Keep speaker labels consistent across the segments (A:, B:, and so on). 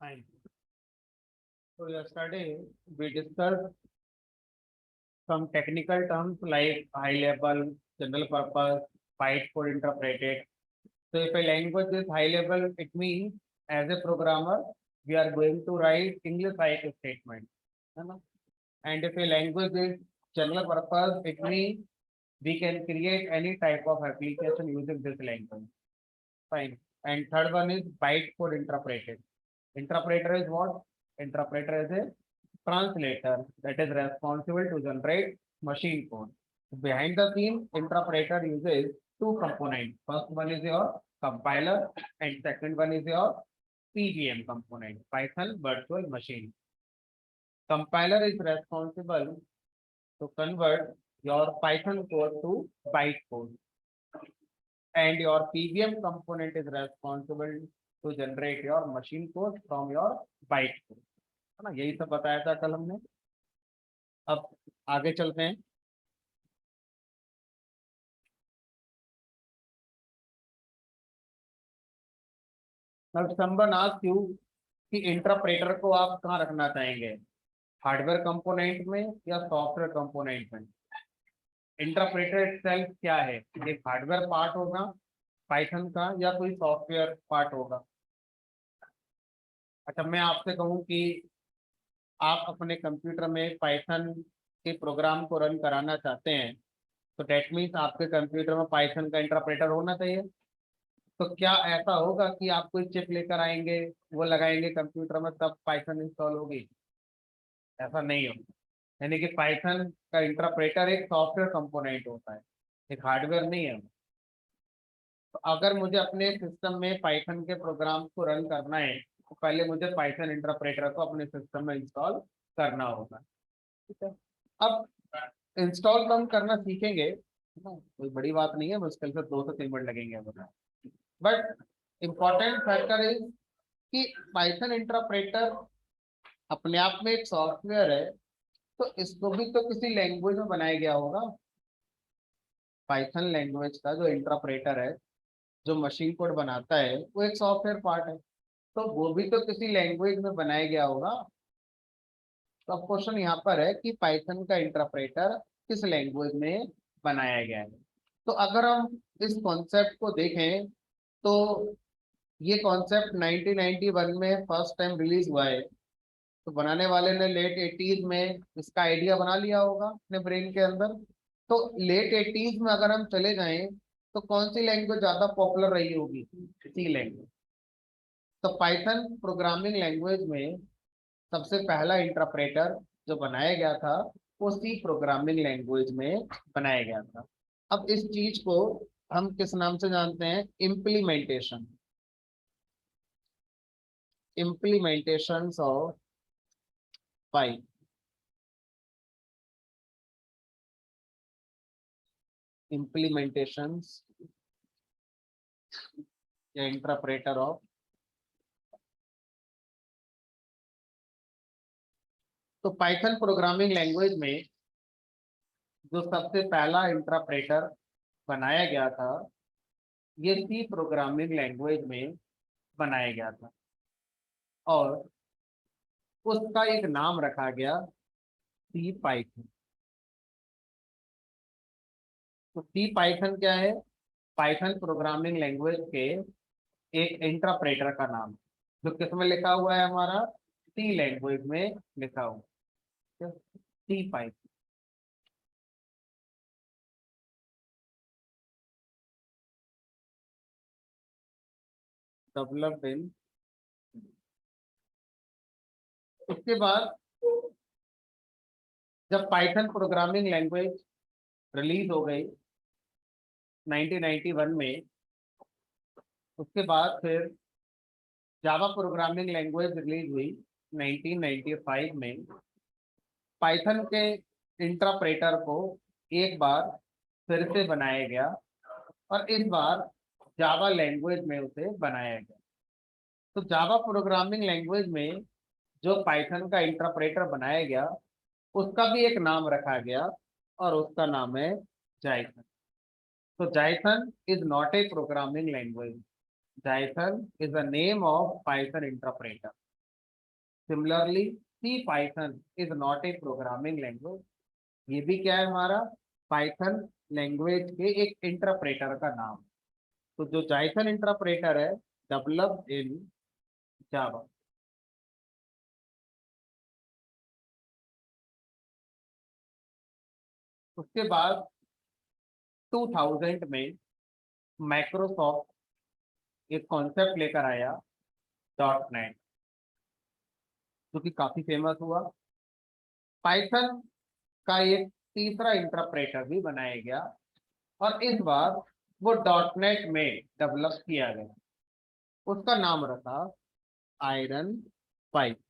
A: Fine. So yesterday we discussed some technical terms like high level, general purpose, bytecode interpreted. So if a language is high level, it means as a programmer, we are going to write English-like statement. है ना? And if a language is general purpose, it means we can create any type of application using this language. Fine. And third one is bytecode interpreted. Interpreter is what? Interpreter is a translator that is responsible to generate machine code. Behind the scene, interpreter uses two components. First one is your compiler and second one is your PVM component, Python Virtual Machine. Compiler is responsible to convert your Python code to bytecode. And your PVM component is responsible to generate your machine code from your bytecode. है ना, यही सब बताया था कल हमने। अब आगे चलते हैं। अब संबन आस्क यू कि इंटरप्रेटर को आप कहाँ रखना चाहेंगे, हार्डवेयर कंपोनेंट में या सॉफ्टवेयर कंपोनेंट में? इंटरप्रेटर इटसेल्फ क्या है, एक हार्डवेयर पार्ट होगा पाइथन का या कोई सॉफ्टवेयर पार्ट होगा? अच्छा, मैं आपसे कहूँ कि आप अपने कंप्यूटर में पाइथन के प्रोग्राम को रन कराना चाहते हैं, तो डेट मीन्स आपके कंप्यूटर में पाइथन का इंटरप्रेटर होना चाहिए। तो क्या ऐसा होगा कि आप कोई चिप लेकर आएंगे, वो लगाएंगे कंप्यूटर में, तब पाइथन इंस्टॉल होगी? ऐसा नहीं होगा। यानी कि पाइथन का इंटरप्रेटर एक सॉफ्टवेयर कंपोनेंट होता है, एक हार्डवेयर नहीं है। तो अगर मुझे अपने सिस्टम में पाइथन के प्रोग्राम को रन करना है, तो पहले मुझे पाइथन इंटरप्रेटर को अपने सिस्टम में इंस्टॉल करना होगा। ठीक है, अब इंस्टॉल तो हम करना सीखेंगे, कोई बड़ी बात नहीं है, मुश्किल से 2 से 3 मिनट लगेंगे। बट इम्पोर्टेंट फैक्टर इज कि पाइथन इंटरप्रेटर अपने आप में एक सॉफ्टवेयर है, तो इसको भी तो किसी लैंग्वेज में बनाया गया होगा। पाइथन लैंग्वेज का जो इंटरप्रेटर है, जो मशीन कोड बनाता है, वो एक सॉफ्टवेयर पार्ट है, तो वो भी तो किसी लैंग्वेज में बनाया गया होगा। तो अब क्वेश्चन यहाँ पर है कि पाइथन का इंटरप्रेटर किस लैंग्वेज में बनाया गया है। तो अगर हम इस कॉन्सेप्ट को देखें, तो ये कॉन्सेप्ट 1991 में फर्स्ट टाइम रिलीज हुआ है। तो बनाने वाले ने लेट 80s में इसका आइडिया बना लिया होगा अपने ब्रेन के अंदर। तो लेट 80s में अगर हम चले जाएं, तो कौन सी लैंग्वेज ज्यादा पॉपुलर रही होगी? सी लैंग्वेज। तो पाइथन प्रोग्रामिंग लैंग्वेज में सबसे पहला इंटरप्रेटर जो बनाया गया था, वो सी प्रोग्रामिंग लैंग्वेज में बनाया गया था। अब इस चीज को हम किस नाम से जानते हैं? Implementation. Implementation of Python, implementations या इंटरप्रेटर ऑफ। तो पाइथन प्रोग्रामिंग लैंग्वेज में जो सबसे पहला इंटरप्रेटर बनाया गया था, ये सी प्रोग्रामिंग लैंग्वेज में बनाया गया था, और उसका एक नाम रखा गया सी पाइथन। तो सी पाइथन क्या है? पाइथन प्रोग्रामिंग लैंग्वेज के एक इंटरप्रेटर का नाम, जो किस में लिखा हुआ है? हमारा सी लैंग्वेज में लिखा हुआ सी पाइथन। Developed in. उसके बाद जब पाइथन प्रोग्रामिंग लैंग्वेज रिलीज हो गई 1991 में, उसके बाद फिर जावा प्रोग्रामिंग लैंग्वेज रिलीज हुई 1995 में। पाइथन के इंटरप्रेटर को एक बार फिर से बनाया गया, और इस बार जावा लैंग्वेज में उसे बनाया गया। तो जावा प्रोग्रामिंग लैंग्वेज में जो पाइथन का इंटरप्रेटर बनाया गया, उसका भी एक नाम रखा गया, और उसका नाम है जाइथन। तो Jython is not a programming language, Jython is the name of Python interpreter. Similarly C Python is not a programming language, ये भी क्या है हमारा पाइथन लैंग्वेज के एक इंटरप्रेटर का नाम। तो जो जाइथन इंटरप्रेटर है डेवलप्ड इन जावा। उसके बाद 2000 में माइक्रोसॉफ्ट एक कॉन्सेप्ट लेकर आया डॉट नेट, जो कि काफी फेमस हुआ। पाइथन का एक तीसरा इंटरप्रेटर भी बनाया गया और इस बार वो डॉट नेट में डेवलप किया गया। उसका नाम रखा आयरन पाइथन।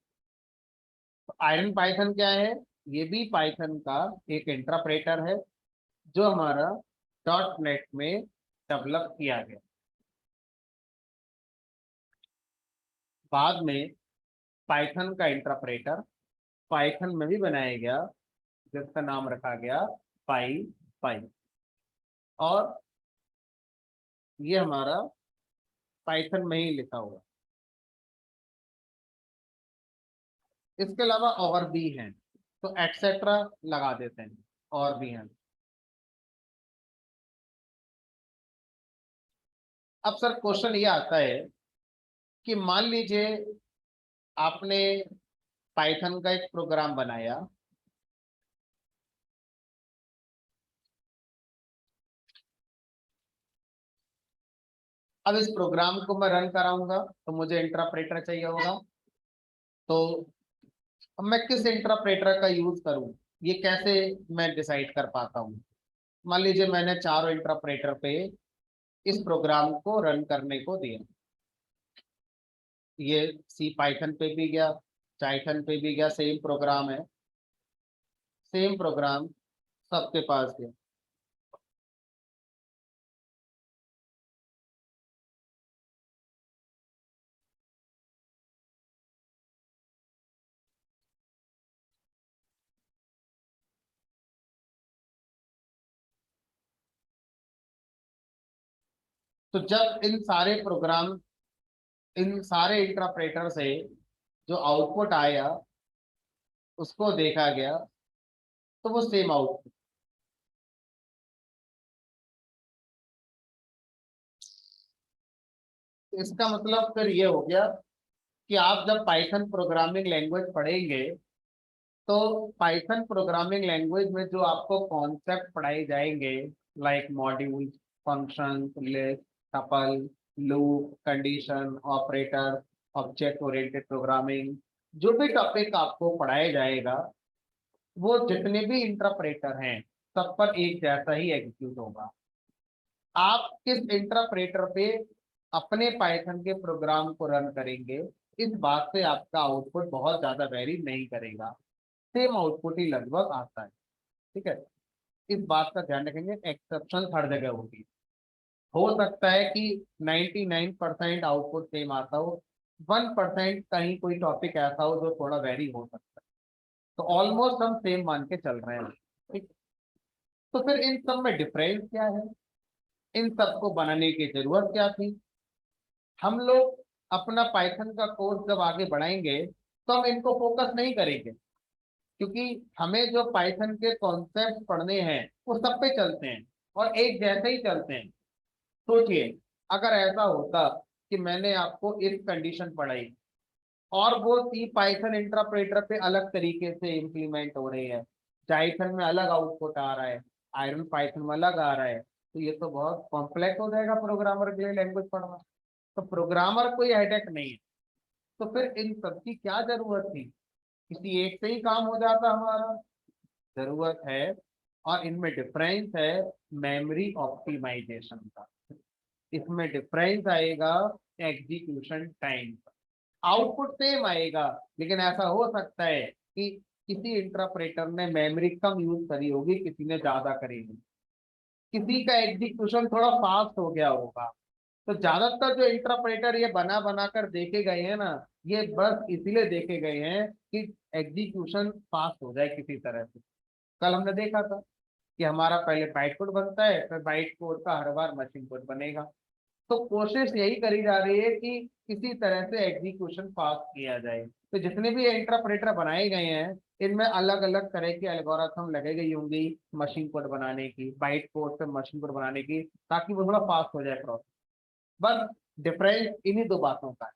A: आयरन पाइथन क्या है? ये भी पाइथन का एक इंटरप्रेटर है जो हमारा डॉट नेट में डेवलप किया गया। बाद में पाइथन का इंटरप्रेटर पाइथन में भी बनाया गया जिसका नाम रखा गया पाई पाई। और ये हमारा पाइथन में ही लिखा हुआ। इसके अलावा और भी हैं, तो एक्सेट्रा लगा देते हैं, और भी हैं। अब सर क्वेश्चन ये आता है कि मान लीजिए आपने पाइथन का एक प्रोग्राम बनाया, अब इस प्रोग्राम को मैं रन कराऊंगा तो मुझे इंटरप्रेटर चाहिए होगा। तो अब मैं किस इंटरप्रेटर का यूज करूं, ये कैसे मैं डिसाइड कर पाता हूं? मान लीजिए मैंने चारों इंटरप्रेटर पे इस प्रोग्राम को रन करने को दिया। ये सी पाइथन पे भी गया, जाइथन पे भी गया, सेम प्रोग्राम है, सेम प्रोग्राम सबके पास गया। तो जब इन सारे इंटरप्रेटर से जो आउटपुट आया उसको देखा गया तो वो सेम आउटपुट। इसका मतलब फिर ये हो गया कि आप जब पाइथन प्रोग्रामिंग लैंग्वेज पढ़ेंगे तो पाइथन प्रोग्रामिंग लैंग्वेज में जो आपको कॉन्सेप्ट पढ़ाए जाएंगे like module, function, list, tuple, loop, condition, operator, object oriented programming, जो भी टॉपिक आपको पढ़ाया जाएगा वो जितने भी इंटरप्रेटर हैं सब पर एक जैसा ही एग्जीक्यूट होगा। आप किस इंटरप्रेटर पे अपने पाइथन के प्रोग्राम को रन करेंगे इस बात से आपका आउटपुट बहुत ज्यादा वेरी नहीं करेगा, सेम आउटपुट ही लगभग आता है। ठीक है, इस बात का ध्यान रखेंगे, एक्सेप्शन हर जगह होगी। हो सकता है कि 99% आउटपुट सेम आता हो, 1% कहीं कोई टॉपिक ऐसा हो जो थोड़ा वेरी हो सकता है, तो ऑलमोस्ट हम सेम मान के चल रहे हैं। ठीक, तो फिर इन सब में डिफरेंस क्या है, इन सबको बनाने की जरूरत क्या थी? हम लोग अपना पाइथन का कोर्स जब आगे बढ़ाएंगे तो हम इनको फोकस नहीं करेंगे, क्योंकि हमें जो पाइथन के कॉन्सेप्ट पढ़ने हैं वो सब पे चलते हैं और एक जैसे ही चलते हैं। सोचिए अगर ऐसा होता कि मैंने आपको इफ कंडीशन पढ़ाई और वो सी पाइथन इंटरप्रेटर पे अलग तरीके से इम्प्लीमेंट हो रही है, जाइथन में अलग आउटपुट आ रहा है, आयरन पाइथन में अलग आ रहा है, तो ये तो बहुत कॉम्प्लेक्स हो जाएगा प्रोग्रामर के लिए लैंग्वेज पढ़ना। तो प्रोग्रामर कोई हेडेक नहीं है, तो फिर इन सब की क्या जरूरत थी? किसी एक से ही काम हो जाता हमारा। जरूरत है, और इनमें डिफरेंस है मेमोरी ऑप्टिमाइजेशन का। इसमें डिफरेंस आएगा एग्जीक्यूशन टाइम का। आउटपुट सेम आएगा, लेकिन ऐसा हो सकता है कि किसी इंटरप्रेटर ने मेमोरी कम यूज करी होगी, किसी ने ज्यादा करी होगी, किसी का एग्जीक्यूशन थोड़ा फास्ट हो गया होगा। तो ज्यादातर जो इंटरप्रेटर ये बना बना कर देखे गए हैं ना, ये बस इसीलिए देखे गए हैं कि एग्जीक्यूशन फास्ट हो जाए किसी तरह से। कल हमने देखा था कि हमारा पहले बाइट कोड बनता है, फिर बाइट कोड का हर बार मशीन कोड बनेगा। तो कोशिश यही करी जा रही है कि किसी तरह से एग्जीक्यूशन पास किया जाए। तो जितने भी इंटरप्रेटर बनाए गए हैं इनमें अलग अलग तरह की एल्गोरिथम लगाई गई होंगी मशीन कोड बनाने की, बाइट कोड से मशीन कोड बनाने की, ताकि वो थोड़ा फास्ट हो जाए प्रोसेस। बस डिफरेंस इन्हीं दो बातों का है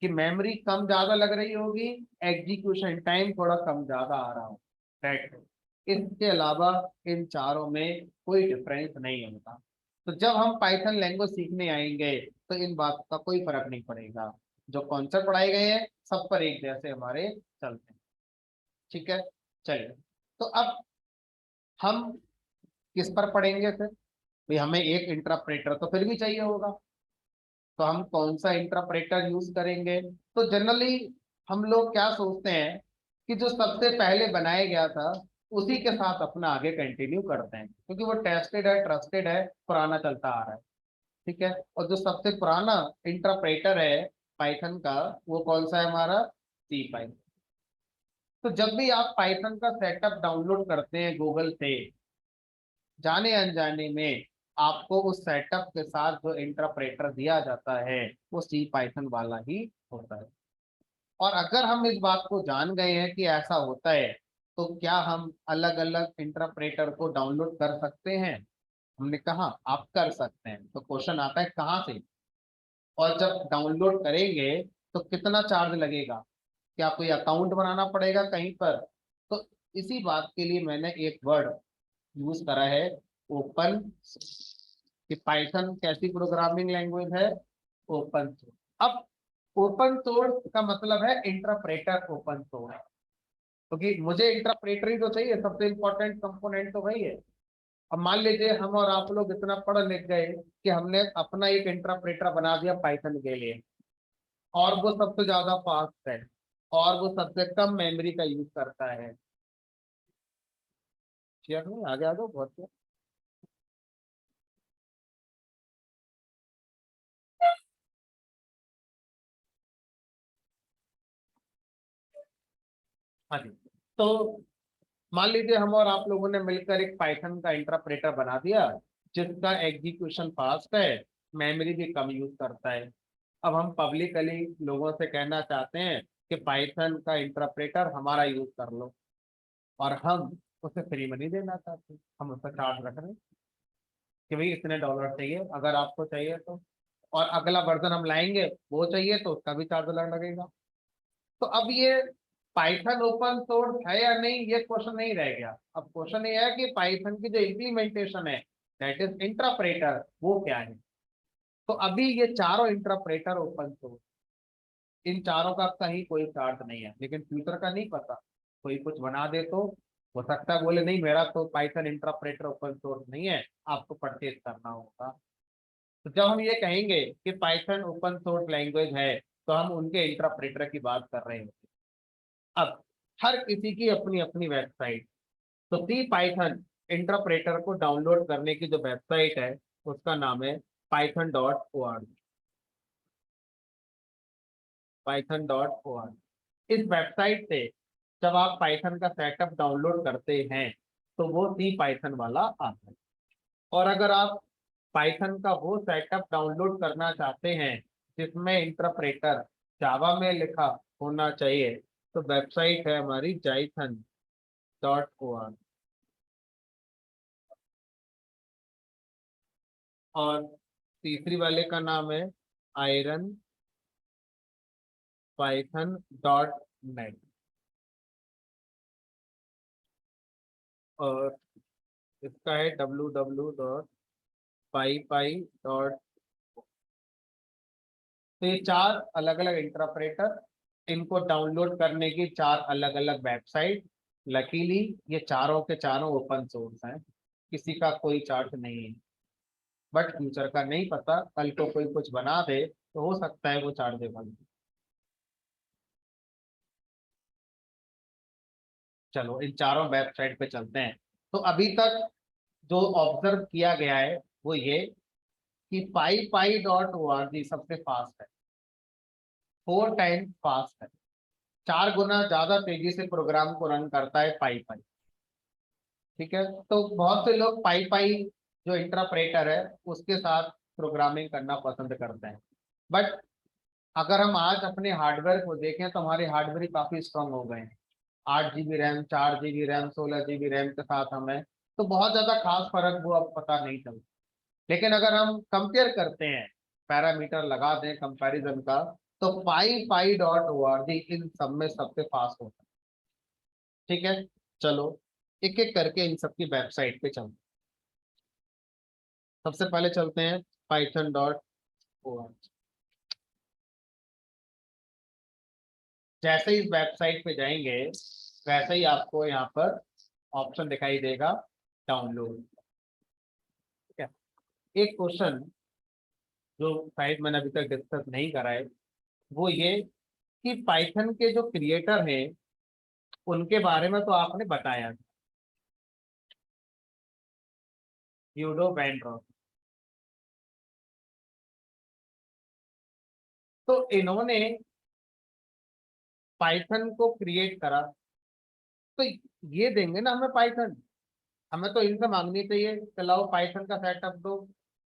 A: कि मेमोरी कम ज्यादा लग रही होगी, एग्जीक्यूशन टाइम थोड़ा कम ज्यादा आ रहा हो। That's it। इसके अलावा इन चारों में कोई डिफरेंस नहीं होता। तो जब हम पाइथन लैंग्वेज सीखने आएंगे तो इन बात का कोई फर्क नहीं पड़ेगा, जो कॉन्सेप्ट पढ़ाए गए हैं सब पर एक जैसे हमारे चलते हैं। ठीक है, चलिए। तो अब हम किस पर पढ़ेंगे फिर? भाई हमें एक इंटरप्रेटर तो फिर भी चाहिए होगा, तो हम कौन सा इंटरप्रेटर यूज करेंगे? तो जनरली हम लोग क्या सोचते हैं कि जो सबसे पहले बनाया गया था उसी के साथ अपना आगे कंटिन्यू करते हैं, क्योंकि वो टेस्टेड है, ट्रस्टेड है, पुराना चलता आ रहा है। ठीक है, और जो सबसे पुराना इंटरप्रेटर है पाइथन का वो कौन सा है हमारा? सी पाइथन। तो जब भी आप पाइथन का सेटअप डाउनलोड करते हैं गूगल से, जाने अनजाने में आपको उस सेटअप के साथ जो इंटरप्रेटर दिया जाता है वो सी पाइथन वाला ही होता है। और अगर हम इस बात को जान गए हैं कि ऐसा होता है, तो क्या हम अलग अलग इंटरप्रेटर को डाउनलोड कर सकते हैं? हमने कहा आप कर सकते हैं। तो क्वेश्चन आता है कहाँ से, और जब डाउनलोड करेंगे तो कितना चार्ज लगेगा, क्या कोई अकाउंट बनाना पड़ेगा कहीं पर? तो इसी बात के लिए मैंने एक वर्ड यूज करा है, ओपन। कि पाइथन कैसी प्रोग्रामिंग लैंग्वेज है? Open source. अब ओपन सोर्स का मतलब है इंटरप्रेटर ओपन सोर्स, क्योंकि मुझे इंटरप्रेटर ही तो चाहिए, सबसे इंपॉर्टेंट कंपोनेंट तो वही है। अब मान लीजिए हम और आप लोग इतना पढ़ लिख गए कि हमने अपना एक इंटरप्रेटर बना दिया पाइथन के लिए, और वो सबसे ज्यादा फास्ट है और वो सबसे कम मेमोरी का यूज करता है। शेयर नहीं, आगे आ जाओ बहुत। हाँ जी। तो मान लीजिए हम और आप लोगों ने मिलकर एक पाइथन का इंटरप्रेटर बना दिया जिसका एग्जीक्यूशन फास्ट है, मेमोरी भी कम यूज करता है। अब हम पब्लिकली लोगों से कहना चाहते हैं कि पाइथन का इंटरप्रेटर हमारा यूज कर लो, और हम उसे फ्री में नहीं देना चाहते, हम उसका चार्ज रख रहे हैं कि भाई इतने डॉलर चाहिए अगर आपको चाहिए तो, और अगला वर्जन हम लाएंगे वो चाहिए तो उसका भी चार्ज अलग लगेगा। तो अब ये पाइथन ओपन सोर्स है या नहीं ये क्वेश्चन नहीं रह गया। अब क्वेश्चन ये है कि पाइथन की जो इम्प्लीमेंटेशन है, दैट इज इंटरप्रेटर, वो क्या है? तो अभी ये चारों इंटरप्रेटर ओपन सोर्स, इन चारों का कहीं कोई चार्ज नहीं है, लेकिन फ्यूचर का नहीं पता। कोई कुछ बना दे तो हो सकता है बोले नहीं मेरा तो पाइथन इंटरप्रेटर ओपन सोर्स नहीं है, आपको परचेज करना होगा। तो जब हम ये कहेंगे कि पाइथन ओपन सोर्स लैंग्वेज है तो हम उनके इंटरप्रेटर की बात कर रहे हैं। अब हर किसी की अपनी अपनी वेबसाइट। तो सी पाइथन इंटरप्रेटर को डाउनलोड करने की जो वेबसाइट है उसका नाम है python.org। python.org। इस वेबसाइट से जब आप पाइथन का सेटअप डाउनलोड करते हैं तो वो सी पाइथन वाला आता है। और अगर आप पाइथन का वो सेटअप डाउनलोड करना चाहते हैं जिसमें इंटरप्रेटर जावा में लिखा होना चाहिए, तो वेबसाइट है हमारी jython.org। और तीसरी वाले का नाम है आयरन python.net। और इसका है www.pypy.। तो ये चार अलग अलग इंटरप्रेटर, इनको डाउनलोड करने की चार अलग अलग वेबसाइट। लकीली ये चारों के चारों ओपन सोर्स हैं, किसी का कोई चार्ज नहीं है। बट फ्यूचर का नहीं पता, कल को कोई कुछ बना दे तो हो सकता है वो चार्जेबल। चलो इन चारों वेबसाइट पे चलते हैं। तो अभी तक जो ऑब्जर्व किया गया है वो ये कि पाई.org सबसे फास्ट है, 4 टाइम फास्ट है, 4 गुना ज्यादा तेजी से प्रोग्राम को रन करता है पाई। ठीक है, तो बहुत से लोग पाई जो इंटरप्रेटर है उसके साथ प्रोग्रामिंग करना पसंद करते हैं। बट अगर हम आज अपने हार्डवेयर को देखें तो हमारे हार्डवेयर काफी स्ट्रांग हो गए हैं। 8 GB RAM, 4 GB RAM, 16 GB RAM के साथ हमें तो बहुत ज्यादा खास फर्क वो अब पता नहीं चलता। लेकिन अगर हम कंपेयर करते हैं, पैरामीटर लगा दें कंपैरिजन का, तो पाई.org इन सब में सबसे फास्ट होता है। ठीक है, चलो एक एक करके इन सबकी वेबसाइट पे चलते हैं। सबसे पहले चलते हैं python.org। जैसे ही इस वेबसाइट पे जाएंगे वैसे ही आपको यहाँ पर ऑप्शन दिखाई देगा डाउनलोड। ठीक है, एक क्वेश्चन जो शायद मैंने अभी तक डिस्कस नहीं करा है वो ये कि पाइथन के जो क्रिएटर हैं उनके बारे में तो आपने बताया, यूडो वैनड्रॉस। तो इन्होंने पाइथन को क्रिएट करा, तो ये देंगे ना हमें पाइथन, हमें तो इनसे मांगनी चाहिए चलाओ पाइथन का सेटअप दो।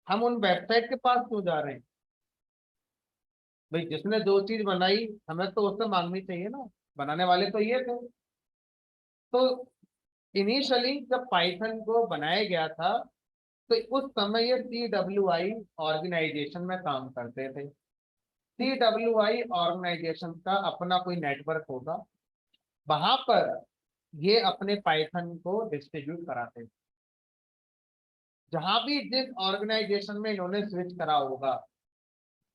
A: हम उन वेबसाइट के पास क्यों जा रहे हैं? भाई जिसने जो चीज बनाई हमें तो उससे मांगनी चाहिए ना, बनाने वाले तो ये थे। तो इनिशियली जब पाइथन को बनाया गया था तो उस समय ये CWI ऑर्गेनाइजेशन में काम करते थे। CWI ऑर्गेनाइजेशन का अपना कोई नेटवर्क होगा, वहां पर ये अपने पाइथन को डिस्ट्रीब्यूट कराते थे। जहां भी जिस ऑर्गेनाइजेशन में इन्होंने स्विच करा होगा,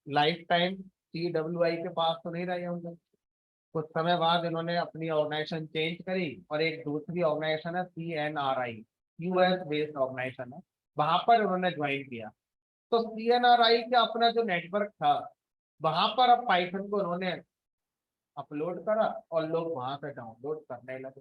A: लाइफ टाइम CWI के पास तो नहीं रहे होंगे, कुछ समय बाद इन्होंने अपनी ऑर्गेनाइजेशन चेंज करी और एक दूसरी ऑर्गेनाइजेशन है CNRI, US बेस्ड ऑर्गेनाइजेशन है, वहां पर उन्होंने ज्वाइन किया। तो CNRI का अपना जो नेटवर्क था वहां पर अब पाइथन को उन्होंने अपलोड करा और लोग वहां से डाउनलोड करने लगे।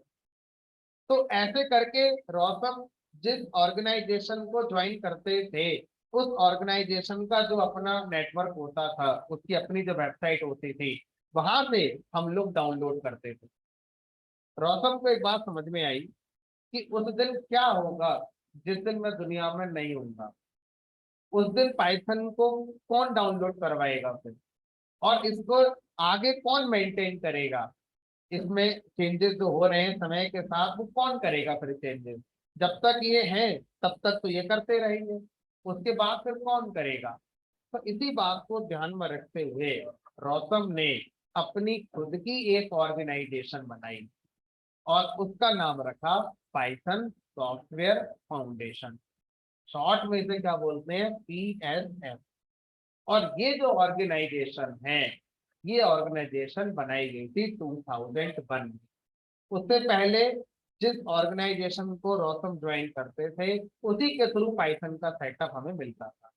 A: तो ऐसे करके रोसम जिस ऑर्गेनाइजेशन को ज्वाइन करते थे उस ऑर्गेनाइजेशन का जो अपना नेटवर्क होता था, उसकी अपनी जो वेबसाइट होती थी, वहां से हम लोग डाउनलोड करते थे। रोसम को एक बात समझ में आई कि उस दिन क्या होगा जिस दिन मैं दुनिया में नहीं होऊंगा। उस दिन पाइथन को कौन डाउनलोड करवाएगा फिर, और इसको आगे कौन मेंटेन करेगा? इसमें चेंजेस जो हो रहे हैं समय के साथ वो कौन करेगा फिर चेंजेस? जब तक ये है तब तक तो ये करते रहेंगे, उसके बाद फिर कौन करेगा? तो इसी बात को ध्यान में रखते हुए रोसम ने अपनी खुद की एक ऑर्गेनाइजेशन बनाई और उसका नाम रखा पाइथन सॉफ्टवेयर फाउंडेशन। शॉर्ट में इसे क्या बोलते हैं? PSF। और ये जो ऑर्गेनाइजेशन है, ये ऑर्गेनाइजेशन बनाई गई थी 2001 में। उससे पहले जिस ऑर्गेनाइजेशन को रोसम ज्वाइन करते थे उसी के थ्रू पाइथन का सेटअप हमें मिलता था।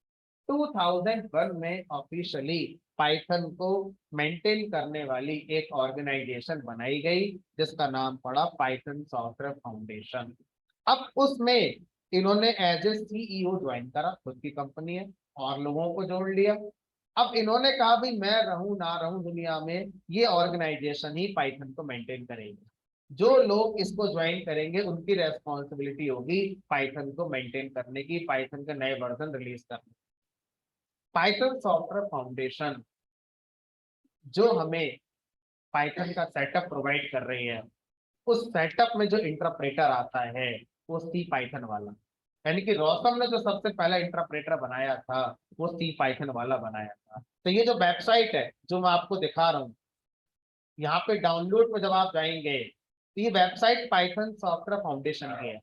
A: 2001 में ऑफिशियली पाइथन को मेंटेन करने वाली एक ऑर्गेनाइजेशन बनाई गई जिसका नाम पड़ा पाइथन सॉफ्टवेयर फाउंडेशन। अब उसमें इन्होंने एज ए CEO ज्वाइन करा, खुद की कंपनी है, और लोगों को जोड़ लिया। अब इन्होंने कहा भाई मैं रहूं ना रहूं दुनिया में, ये ऑर्गेनाइजेशन ही पाइथन को मेंटेन करेगी। जो लोग इसको ज्वाइन करेंगे उनकी रेस्पॉन्सिबिलिटी होगी पाइथन को मेंटेन करने की, पाइथन के नए वर्जन रिलीज करने। पाइथन सॉफ्टवेयर फाउंडेशन जो हमें पाइथन का सेटअप प्रोवाइड कर रही है, उस सेटअप में जो इंटरप्रेटर आता है वो सी पाइथन वाला, यानी कि रोसम ने जो सबसे पहला इंटरप्रेटर बनाया था वो सी पाइथन वाला बनाया था। तो ये जो वेबसाइट है जो मैं आपको दिखा रहा हूँ, यहाँ पे डाउनलोड में जब आप जाएंगे तो ये वेबसाइट पाइथन सॉफ्टवेयर फाउंडेशन की है।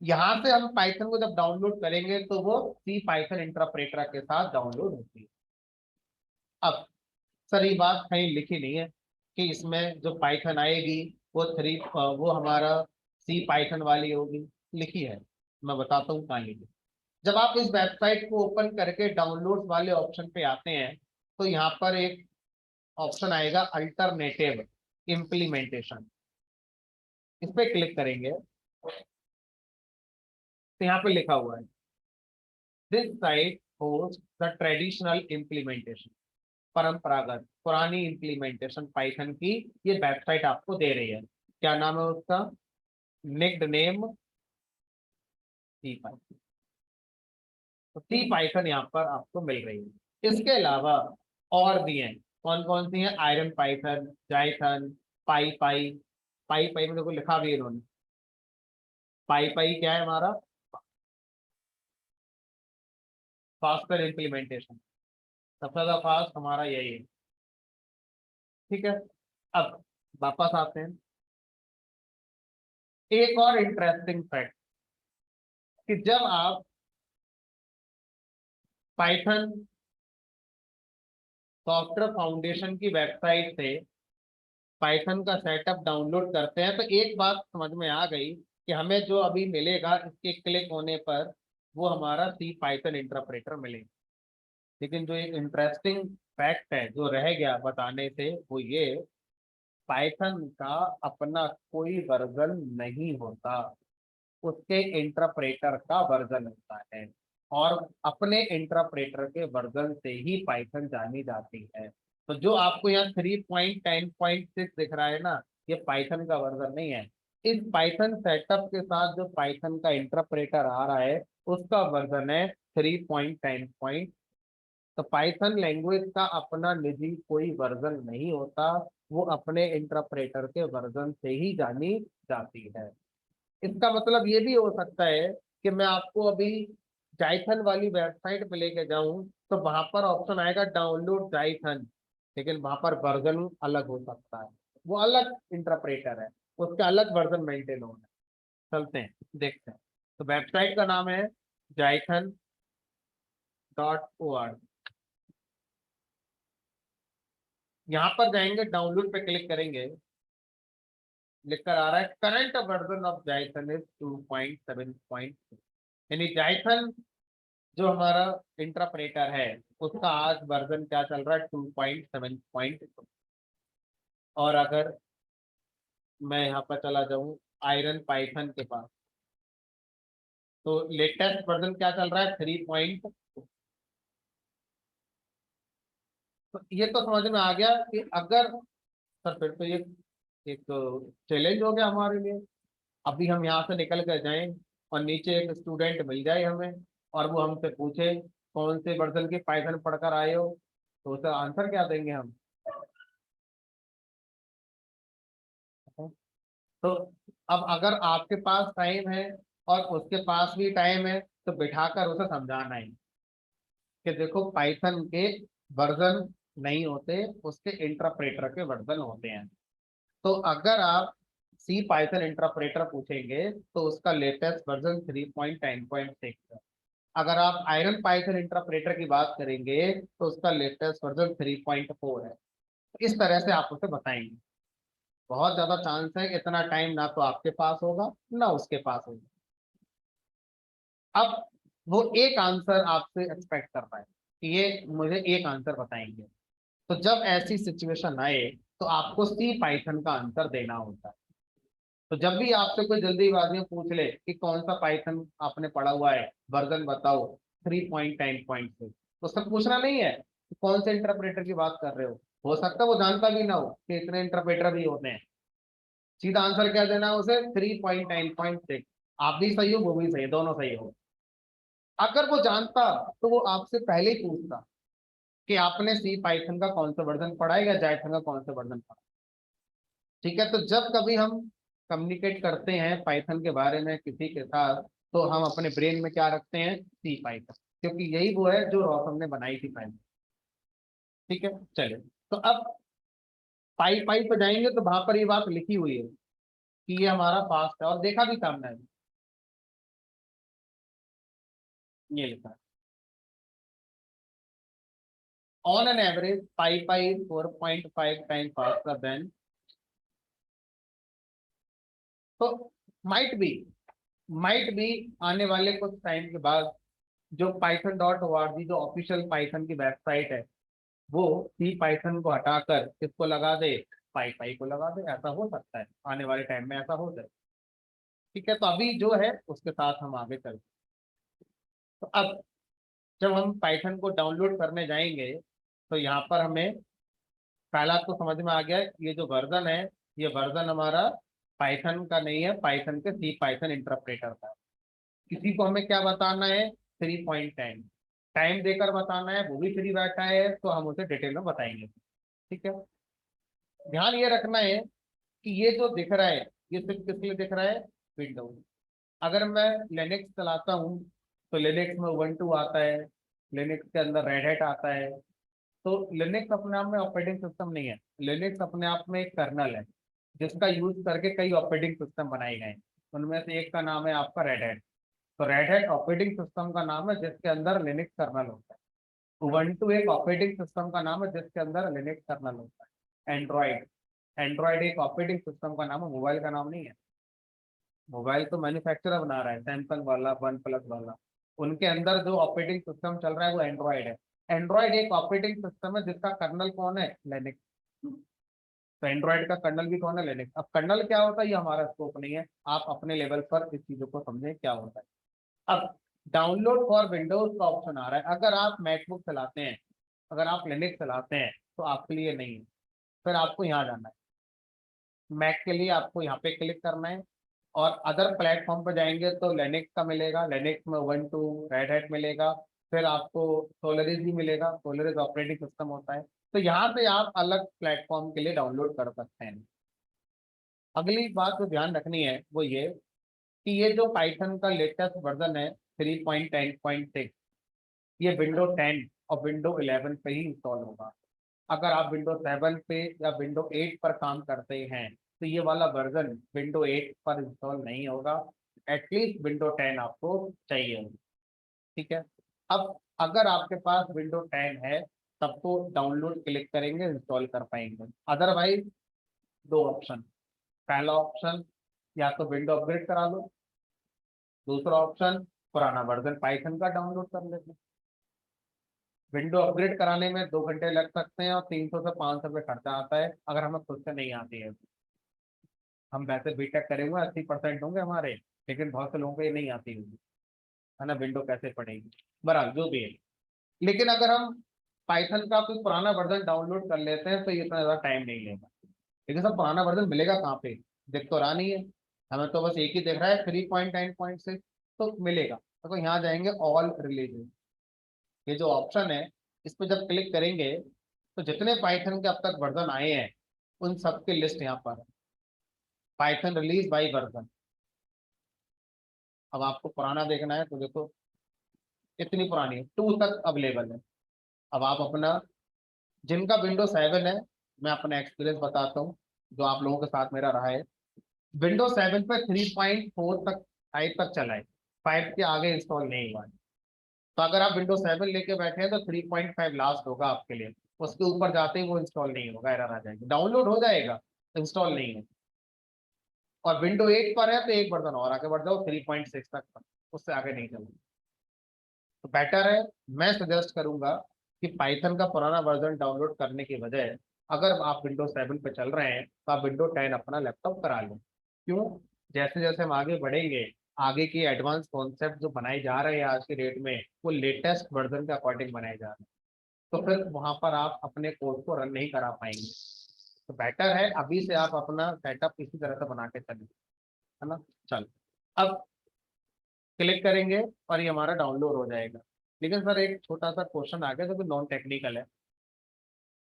A: यहाँ से हम पाइथन को जब डाउनलोड करेंगे तो वो सी पाइथन इंटरप्रेटर के साथ डाउनलोड होती है। अब सर ये बात कहीं लिखी नहीं है कि इसमें जो पाइथन आएगी वो हमारा सी पाइथन वाली होगी, लिखी है। मैं बताता हूँ कहाँ लिखी। जब आप इस वेबसाइट को ओपन करके डाउनलोड वाले ऑप्शन पे आते हैं तो यहाँ पर एक ऑप्शन आएगा अल्टरनेटिव इम्प्लीमेंटेशन, इस पे क्लिक करेंगे तो यहाँ पे लिखा हुआ है this site host the traditional implementation. परंपरागत पुरानी इम्प्लीमेंटेशन पाइथन की ये वेबसाइट आपको दे रही है। क्या नाम है उसका? निक्ड नेम सी पाइथन। तो सी पाइथन यहाँ पर आपको मिल रही है। इसके अलावा और भी हैं, कौन कौन सी हैं? आयरन पाइथन, जाइथन, पाई पाई। पाई पाई में देखो लिखा भी है इन्होंने। पाई पाई क्या है हमारा? फास्टर इम्प्लीमेंटेशन, सबसे ज्यादा फास्ट हमारा यही है। ठीक है, अब वापस आते हैं। एक और इंटरेस्टिंग फैक्ट कि जब आप पाइथन सॉफ्टवेयर फाउंडेशन की वेबसाइट से पाइथन का सेटअप डाउनलोड करते हैं, तो एक बात समझ में आ गई कि हमें जो अभी मिलेगा इसके क्लिक होने पर वो हमारा सी पाइथन इंटरप्रेटर मिलेगा। लेकिन जो एक इंटरेस्टिंग फैक्ट है जो रह गया बताने से, वो ये, पाइथन का अपना कोई वर्जन नहीं होता, उसके इंटरप्रेटर का वर्जन होता है। और अपने इंटरप्रेटर के वर्जन से ही पाइथन जानी जाती है। तो जो आपको यहाँ 3.10.6 दिख रहा है ना, ये पाइथन का वर्जन नहीं है। इस पाइथन सेटअप के साथ जो पाइथन का इंटरप्रेटर आ रहा है उसका वर्जन है 3.10. तो पाइथन लैंग्वेज का अपना निजी कोई वर्जन नहीं होता, वो अपने इंटरप्रेटर के वर्जन से ही जानी जाती है। इसका मतलब ये भी हो सकता है कि मैं आपको अभी जाइथन वाली वेबसाइट पे लेके जाऊं तो वहां पर ऑप्शन आएगा डाउनलोड जाइथन, लेकिन वहां पर वर्जन अलग हो सकता है, वो अलग इंटरप्रेटर है, उसका अलग वर्जन मेंटेन होना है। चलते हैं देखते हैं। तो वेबसाइट का नाम है jaithan.org। यहाँ पर जाएंगे, डाउनलोड पे क्लिक करेंगे, लिखकर आ रहा है करंट वर्जन ऑफ जाइथन इज 2.7.6। यानी जाइथन जो हमारा इंटरप्रेटर है उसका आज वर्जन क्या चल रहा है? 2.7.2। और अगर मैं यहाँ पर चला जाऊँ आयरन पाइथन के पास, तो लेटेस्ट वर्जन क्या चल रहा है? 3. तो ये तो समझ में आ गया कि अगर, सर फिर तो ये एक चैलेंज हो गया हमारे लिए। अभी हम यहाँ से निकल कर जाएं और नीचे एक स्टूडेंट मिल जाए हमें और वो हमसे पूछे कौन से वर्जन की पाइथन पढ़कर आए हो, तो उसका आंसर क्या देंगे हम? तो अब अगर आपके पास टाइम है और उसके पास भी टाइम है तो बिठाकर उसे समझाना है कि देखो पाइथन के वर्जन नहीं होते, उसके इंटरप्रेटर के वर्जन होते हैं। तो अगर आप सी पाइथन इंटरप्रेटर पूछेंगे तो उसका लेटेस्ट वर्जन 3.10.6 है। अगर आप आयरन पाइथन इंटरप्रेटर की बात करेंगे तो उसका लेटेस्ट वर्जन 3.4 है। इस तरह से आप उसे बताएंगे। बहुत ज्यादा चांस है कि इतना टाइम ना तो आपके पास होगा ना उसके पास होगा। अब वो एक आंसर आपसे एक्सपेक्ट कर पाए कि ये मुझे एक आंसर बताएंगे। तो जब ऐसी सिचुएशन आए तो आपको सी पाइथन का आंसर देना होता है। तो जब भी आपसे कोई जल्दीबाजी में पूछ ले कि कौन सा पाइथन आपने पढ़ा हुआ है, वर्जन बताओ 3.10.6, तो सब पूछना नहीं है कि कौन से इंटरप्रेटर की बात कर रहे हो सकता है वो जानता भी ना हो कि इतने इंटरप्रेटर भी होते हैं। सीधा आंसर क्या देना है उसे? 3.10.6। आप भी सही हो, वो भी सही है, दोनों सही हो। अगर वो जानता तो वो आपसे पहले ही पूछता कि आपने सी पाइथन का कौन सा वर्जन पढ़ा है या जाइथन का कौन सा वर्जन पढ़ा है। ठीक है, तो जब कभी हम कम्युनिकेट करते हैं पाइथन के बारे में किसी के साथ, तो हम अपने ब्रेन में क्या रखते हैं? सी पाइथन, क्योंकि यही वो है जो रॉसम ने बनाई थी पहले। ठीक है, चलिए। तो अब पाई पाई पे जाएंगे तो वहां पर ये बात लिखी हुई है कि ये हमारा फास्ट है, और देखा भी था हमने, ये लिखा है on an average pi pi 4.5 time faster than. तो माइट बी आने वाले कुछ टाइम के बाद जो python.org जो ऑफिशियल पाइथन की वेबसाइट है वो सी पाइथन को हटाकर किसको लगा दे? पाई पाई को लगा दे। ऐसा हो सकता है, आने वाले टाइम में ऐसा हो जाए। ठीक है, तो अभी जो है उसके साथ हम आगे चलते हैं। तो अब जब हम पाइथन को डाउनलोड करने जाएंगे तो यहाँ पर हमें पहला तो समझ में आ गया, ये जो वर्जन है ये वर्जन हमारा पाइथन का नहीं है, पाइथन के सी पाइथन इंटरप्रेटर का है। किसी को हमें क्या बताना है? 3.10 टाइम देकर बताना है, वो भी फ्री बैठा है तो हम उसे डिटेल में बताएंगे। ठीक है, ध्यान ये रखना है कि ये जो दिख रहा है ये सिर्फ किस लिए दिख रहा है, विंडोज। अगर मैं लिनक्स चलाता हूँ तो लिनक्स में उबंटू आता है, लिनक्स के अंदर रेड हैट आता है। तो लिनक्स अपने आप में ऑपरेटिंग सिस्टम नहीं है, लिनक्स अपने आप में एक कर्नल है जिसका यूज करके कई ऑपरेटिंग सिस्टम बनाए गए हैं। उनमें से एक का नाम है आपका रेड हैट। तो रेड हैट ऑपरेटिंग सिस्टम का नाम है जिसके अंदर लिनक्स कर्नल होता है। उबंटू एक ऑपरेटिंग सिस्टम का नाम है जिसके अंदर लिनक्स कर्नल होता है। एंड्रॉइड, एंड्रॉइड एक ऑपरेटिंग सिस्टम का नाम है, मोबाइल का नाम नहीं है। मोबाइल तो मैन्युफैक्चरर बना रहा है, सैमसंग वाला, वन प्लस वाला। उनके अंदर जो ऑपरेटिंग सिस्टम चल रहा है वो एंड्रॉइड है। एंड्रॉइड एक ऑपरेटिंग सिस्टम है जिसका कर्नल कौन है, लिनक्स। तो एंड्रॉइड का कर्नल भी कौन है, लिनक्स। अब कर्नल क्या होता है ये हमारा स्कोप नहीं है, आप अपने लेवल पर इस चीजों को समझें क्या होता है। अब डाउनलोड फॉर विंडोज का ऑप्शन आ रहा है। अगर आप मैकबुक चलाते हैं, अगर आप लिनक्स चलाते हैं तो आपके लिए नहीं है। फिर आपको यहाँ जाना है, मैक के लिए आपको यहाँ पे क्लिक करना है और अदर प्लेटफॉर्म पर जाएंगे तो लिनक्स का मिलेगा, लिनक्स में उबंटू रेड हैट मिलेगा। फिर आपको सोलरिस भी मिलेगा, सोलरिस ऑपरेटिंग सिस्टम होता है। तो यहाँ से आप अलग प्लेटफॉर्म के लिए डाउनलोड कर सकते हैं। अगली बात जो ध्यान रखनी है वो ये कि ये जो पाइथन का लेटेस्ट वर्जन है 3.10.6, ये विंडो 10 और विंडो 11 पे ही इंस्टॉल होगा। अगर आप विंडो 7 पे या विंडो 8 पर काम करते हैं तो ये वाला वर्जन विंडो 8 पर इंस्टॉल नहीं होगा। एटलीस्ट विंडो 10 आपको चाहिए होगी। ठीक है, अब अगर आपके पास विंडो 10 है तब तो डाउनलोड क्लिक करेंगे, इंस्टॉल कर पाएंगे। अदरवाइज दो ऑप्शन, पहला ऑप्शन या तो विंडो अपग्रेड करा लो, दूसरा ऑप्शन पुराना वर्जन पाइथन का डाउनलोड कर लेते हैं। विंडो अपग्रेड कराने में 2 घंटे लग सकते हैं और 300 से 500 रुपये खर्चा आता है अगर हमें खुद से नहीं आती है। हम वैसे बीटेक करेंगे, 80% होंगे हमारे, लेकिन बहुत से लोगों को ये नहीं आती होगी, है ना, विंडो कैसे पड़ेगी। बहरहाल जो भी है, लेकिन अगर हम पाइथन का कोई पुराना वर्जन डाउनलोड कर लेते हैं तो ये इतना ज़्यादा टाइम नहीं लेगा। लेकिन सर पुराना वर्जन मिलेगा कहाँ पे, दिख तो रहा नहीं है, हमें तो बस एक ही दिख रहा है 3.9.6। तो मिलेगा तो यहाँ जाएंगे ऑल रिलीजन, ये जो ऑप्शन है इस पर जब क्लिक करेंगे तो जितने पाइथन के अब तक वर्जन आए हैं उन सबकी लिस्ट यहाँ पर, पाइथन रिलीज बाई वर्जन। अब आपको पुराना देखना है तो देखो इतनी पुरानी है, 2 तक अवेलेबल है। अब आप अपना, जिनका विंडो 7 है, मैं अपना एक्सपीरियंस बताता हूँ जो आप लोगों के साथ मेरा रहा है। विंडो 7 पे 3.4 तक, 5 तक चला है, 5 के आगे इंस्टॉल नहीं हुआ है। तो अगर आप विंडो 7 लेके बैठे हैं तो 3.5 लास्ट होगा आपके लिए। उसके ऊपर जाते ही वो इंस्टॉल नहीं होगा, एरर आ जाएगी, डाउनलोड हो जाएगा, इंस्टॉल नहीं है। और विंडो 8 पर है तो एक वर्जन और आगे बढ़ जाओ 3.6 तक पर, उससे आगे नहीं चलो। तो बेटर है, मैं सजेस्ट करूंगा कि पाइथन का पुराना वर्जन डाउनलोड करने की बजाय अगर आप विंडो 7 पे चल रहे हैं तो आप विंडो 10 अपना लैपटॉप करा लें। क्यों, जैसे जैसे हम आगे बढ़ेंगे, आगे की एडवांस कॉन्सेप्ट जो बनाए जा रहे हैं आज के डेट में वो लेटेस्ट वर्जन के अकॉर्डिंग बनाए जा रहे हैं। तो फिर वहां पर आप अपने कोड को रन नहीं करा पाएंगे। तो बेटर है अभी से आप अपना सेटअप इसी तरह से बना के चलें, है ना। चल, अब क्लिक करेंगे और ये हमारा डाउनलोड हो जाएगा। लेकिन सर एक छोटा सा क्वेश्चन आ गया जो कि नॉन टेक्निकल है।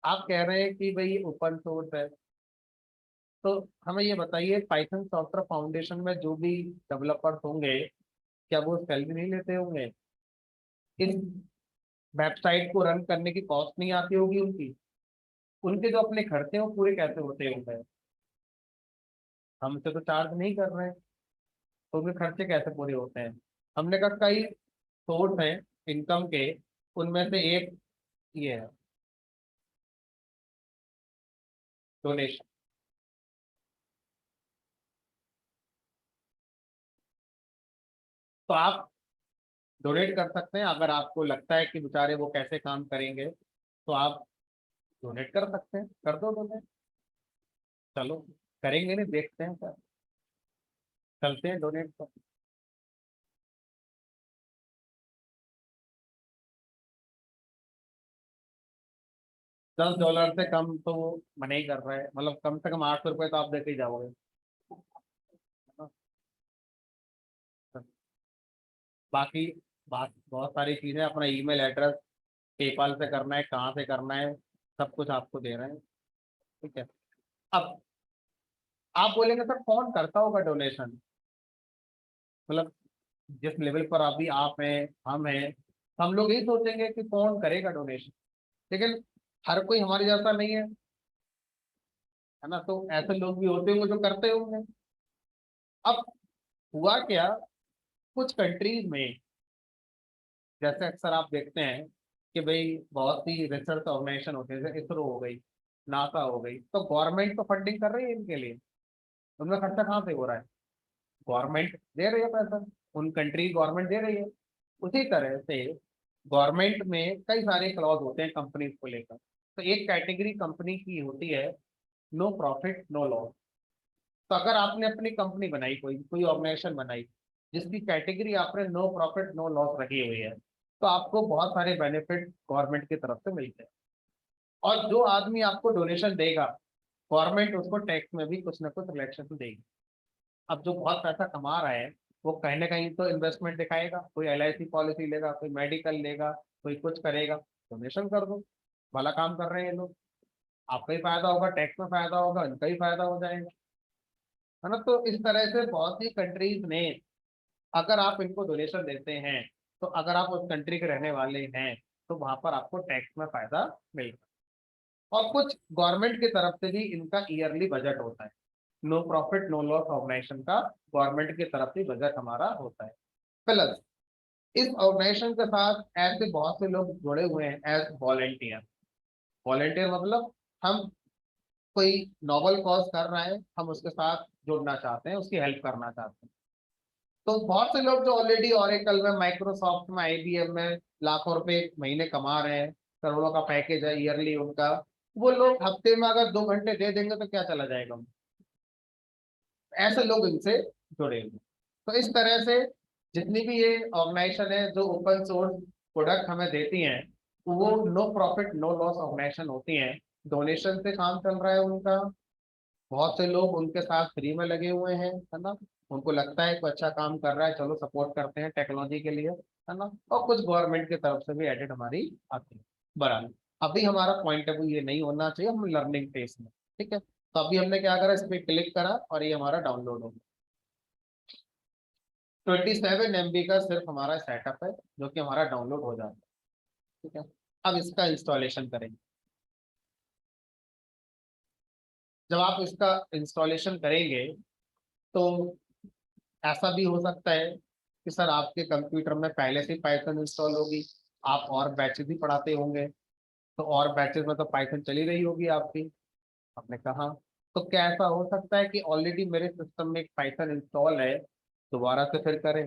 A: आप कह रहे हैं कि भाई ओपन सोर्स है, तो हमें ये बताइए पाइथन सॉफ्टवेयर फाउंडेशन में जो भी डेवलपर्स होंगे क्या वो सैलरी नहीं लेते होंगे, इस वेबसाइट को रन करने की कॉस्ट नहीं आती होगी उनकी, उनके जो अपने खर्चे हैं वो पूरे कैसे होते होंगे। हमसे तो चार्ज नहीं कर रहे हैं तो उनके खर्चे कैसे पूरे होते हैं। हमने कहा कई सोर्स हैं इनकम के, उनमें से एक ये है डोनेशन। तो आप डोनेट कर सकते हैं, अगर आपको लगता है कि बेचारे वो कैसे काम करेंगे तो आप डोनेट कर सकते हैं, कर दो डोनेट। चलो करेंगे, नहीं देखते हैं सर, चलते हैं डोनेट पर। $10 से कम तो वो मना ही कर रहा है, मतलब कम से कम 800 रुपये तो आप देते ही जाओगे, है ना? बाकी बात बहुत सारी चीजें, अपना ईमेल एड्रेस पेपाल से करना है, कहाँ से करना है, सब कुछ आपको दे रहे हैं। ठीक है। अब आप बोलेंगे सर कौन करता होगा डोनेशन, मतलब जिस लेवल पर अभी आप हैं, हम हैं, हम लोग यही सोचेंगे कि कौन करेगा डोनेशन, लेकिन हर कोई हमारे जैसा नहीं है ना, तो ऐसे लोग भी होते होंगे जो करते होंगे। अब हुआ क्या, कुछ कंट्रीज में जैसे अक्सर आप देखते हैं कि भाई बहुत सी रिसर्च ऑर्गेनाइजेशन होते हैं, जैसे इसरो हो गई, नासा हो गई, तो गवर्नमेंट तो फंडिंग कर रही है इनके लिए, उनका खर्चा कहाँ से हो रहा है, गवर्नमेंट दे रही है पैसा, उन कंट्री गवर्नमेंट दे रही है। उसी तरह से गवर्नमेंट में कई सारे क्लॉज होते हैं कंपनीज को लेकर, तो एक कैटेगरी कंपनी की होती है नो प्रॉफिट नो लॉस। तो अगर आपने अपनी कंपनी बनाई, कोई कोई ऑर्गेनाइजेशन बनाई जिसकी कैटेगरी आपने नो प्रॉफिट नो लॉस रखी हुई है, तो आपको बहुत सारे बेनिफिट गवर्नमेंट की तरफ से मिलते हैं। और जो आदमी आपको डोनेशन देगा, गवर्नमेंट उसको टैक्स में भी कुछ ना कुछ रिलेक्शन देगी। अब जो बहुत पैसा कमा रहा है, वो कहीं ना कहीं तो इन्वेस्टमेंट दिखाएगा, कोई LIC पॉलिसी लेगा, कोई मेडिकल लेगा, कोई कुछ करेगा, डोनेशन कर दो, भला काम कर रहे हैं ये लोग, आपका ही फायदा होगा, टैक्स में फायदा होगा, इनका ही फायदा हो जाएगा, है ना। तो इस तरह से बहुत सी कंट्रीज ने, अगर आप इनको डोनेशन देते हैं, तो अगर आप उस कंट्री के रहने वाले हैं, तो वहां पर आपको टैक्स में फायदा मिलेगा। और कुछ गवर्नमेंट की तरफ से भी इनका ईयरली बजट होता है, no profit no loss organisation का गवर्नमेंट की तरफ से बजट हमारा होता है। प्लस इस ऑर्गेनाइजेशन के साथ ऐसे बहुत से लोग जुड़े हुए हैं एज वॉलेंटियर। वॉलेंटियर मतलब हम कोई नोबल कॉज कर रहा है, हम उसके साथ जुड़ना चाहते हैं, उसकी हेल्प करना चाहते हैं। तो बहुत से लोग जो ऑलरेडी ओरेकल में, माइक्रोसॉफ्ट में, IBM में लाखों रुपए महीने कमा रहे हैं, करोड़ों का पैकेज है ईयरली उनका, वो लोग हफ्ते में अगर 2 घंटे दे देंगे तो क्या चला जाएगा, ऐसे लोग इनसे जुड़े हुए। तो इस तरह से जितनी भी ये ऑर्गेनाइजेशन है जो ओपन सोर्स प्रोडक्ट हमें देती हैं, वो no profit no loss organisation होती हैं, डोनेशन से काम चल रहा है उनका। बहुत से लोग उनके साथ फ्री में लगे हुए हैं, है ना, उनको लगता है कोई अच्छा काम कर रहा है, चलो सपोर्ट करते हैं टेक्नोलॉजी के लिए, है ना। और कुछ गवर्नमेंट की तरफ से भी एडेड हमारी आती है। बराबर, अभी हमारा पॉइंट ऑफ व्यू ये नहीं होना चाहिए, हम लर्निंग फेज में। ठीक है, तो अभी हमने क्या करा, इस पर क्लिक करा और ये हमारा डाउनलोड हो गया। 27 MB का सिर्फ हमारा सेटअप है जो कि हमारा डाउनलोड हो जाता है। ठीक है, अब इसका इंस्टॉलेशन करेंगे। जब आप इसका इंस्टॉलेशन करेंगे, तो ऐसा भी हो सकता है कि सर आपके कंप्यूटर में पहले से पाइथन इंस्टॉल होगी, आप और बैचेस भी पढ़ाते होंगे, तो और बैचेस में तो पाइथन चली रही होगी आपकी। आपने कहा, तो क्या ऐसा हो सकता है कि ऑलरेडी मेरे सिस्टम में एक पाइथन इंस्टॉल है, दोबारा से फिर करें,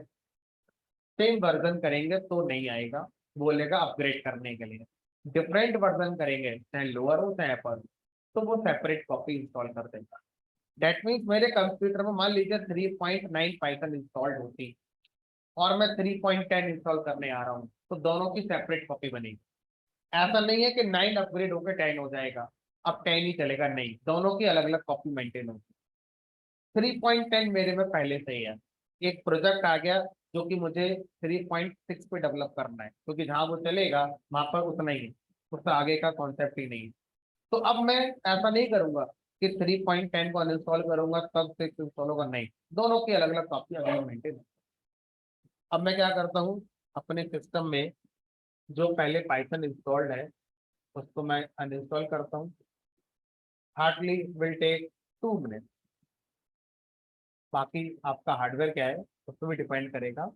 A: सेम वर्जन करेंगे तो नहीं आएगा, बोलेगा अपग्रेड करने के लिए। डिफरेंट वर्जन करेंगे, चाहे लोअर हो चाहे अपर, तो वो सेपरेट कॉपी इंस्टॉल कर देगा। दैट मीन्स मेरे कंप्यूटर में मान लीजिए 3.9 पाइथन इंस्टॉल्ड होती और मैं 3.10 इंस्टॉल करने आ रहा हूँ, तो दोनों की सेपरेट कॉपी बनेगी। ऐसा नहीं है कि 9 अपग्रेड होकर 10 हो जाएगा, अब 10 ही चलेगा, नहीं, दोनों की अलग अलग कॉपी मेंटेन होगी। 3.10 मेरे में पहले से ही है, एक प्रोजेक्ट आ गया जो कि मुझे 3.6 पे डेवलप करना है, क्योंकि जहां वो चलेगा वहां पर उतना ही है, उससे आगे का कॉन्सेप्ट ही नहीं है। तो अब मैं ऐसा नहीं करूंगा कि 3.10 को अनइंस्टॉल करूंगा तब 6 इंस्टॉल होगा, नहीं, दोनों की अलग अलग कॉपी अलग मेंटेन। अब मैं क्या करता हूँ, अपने सिस्टम में जो पहले पाइथन इंस्टॉल्ड है उसको मैं अनइंस्टॉल करता हूँ। Hardly will take 2 minute. बाकी आपका हार्डवेयर क्या है उस पर भी डिपेंड करेगा।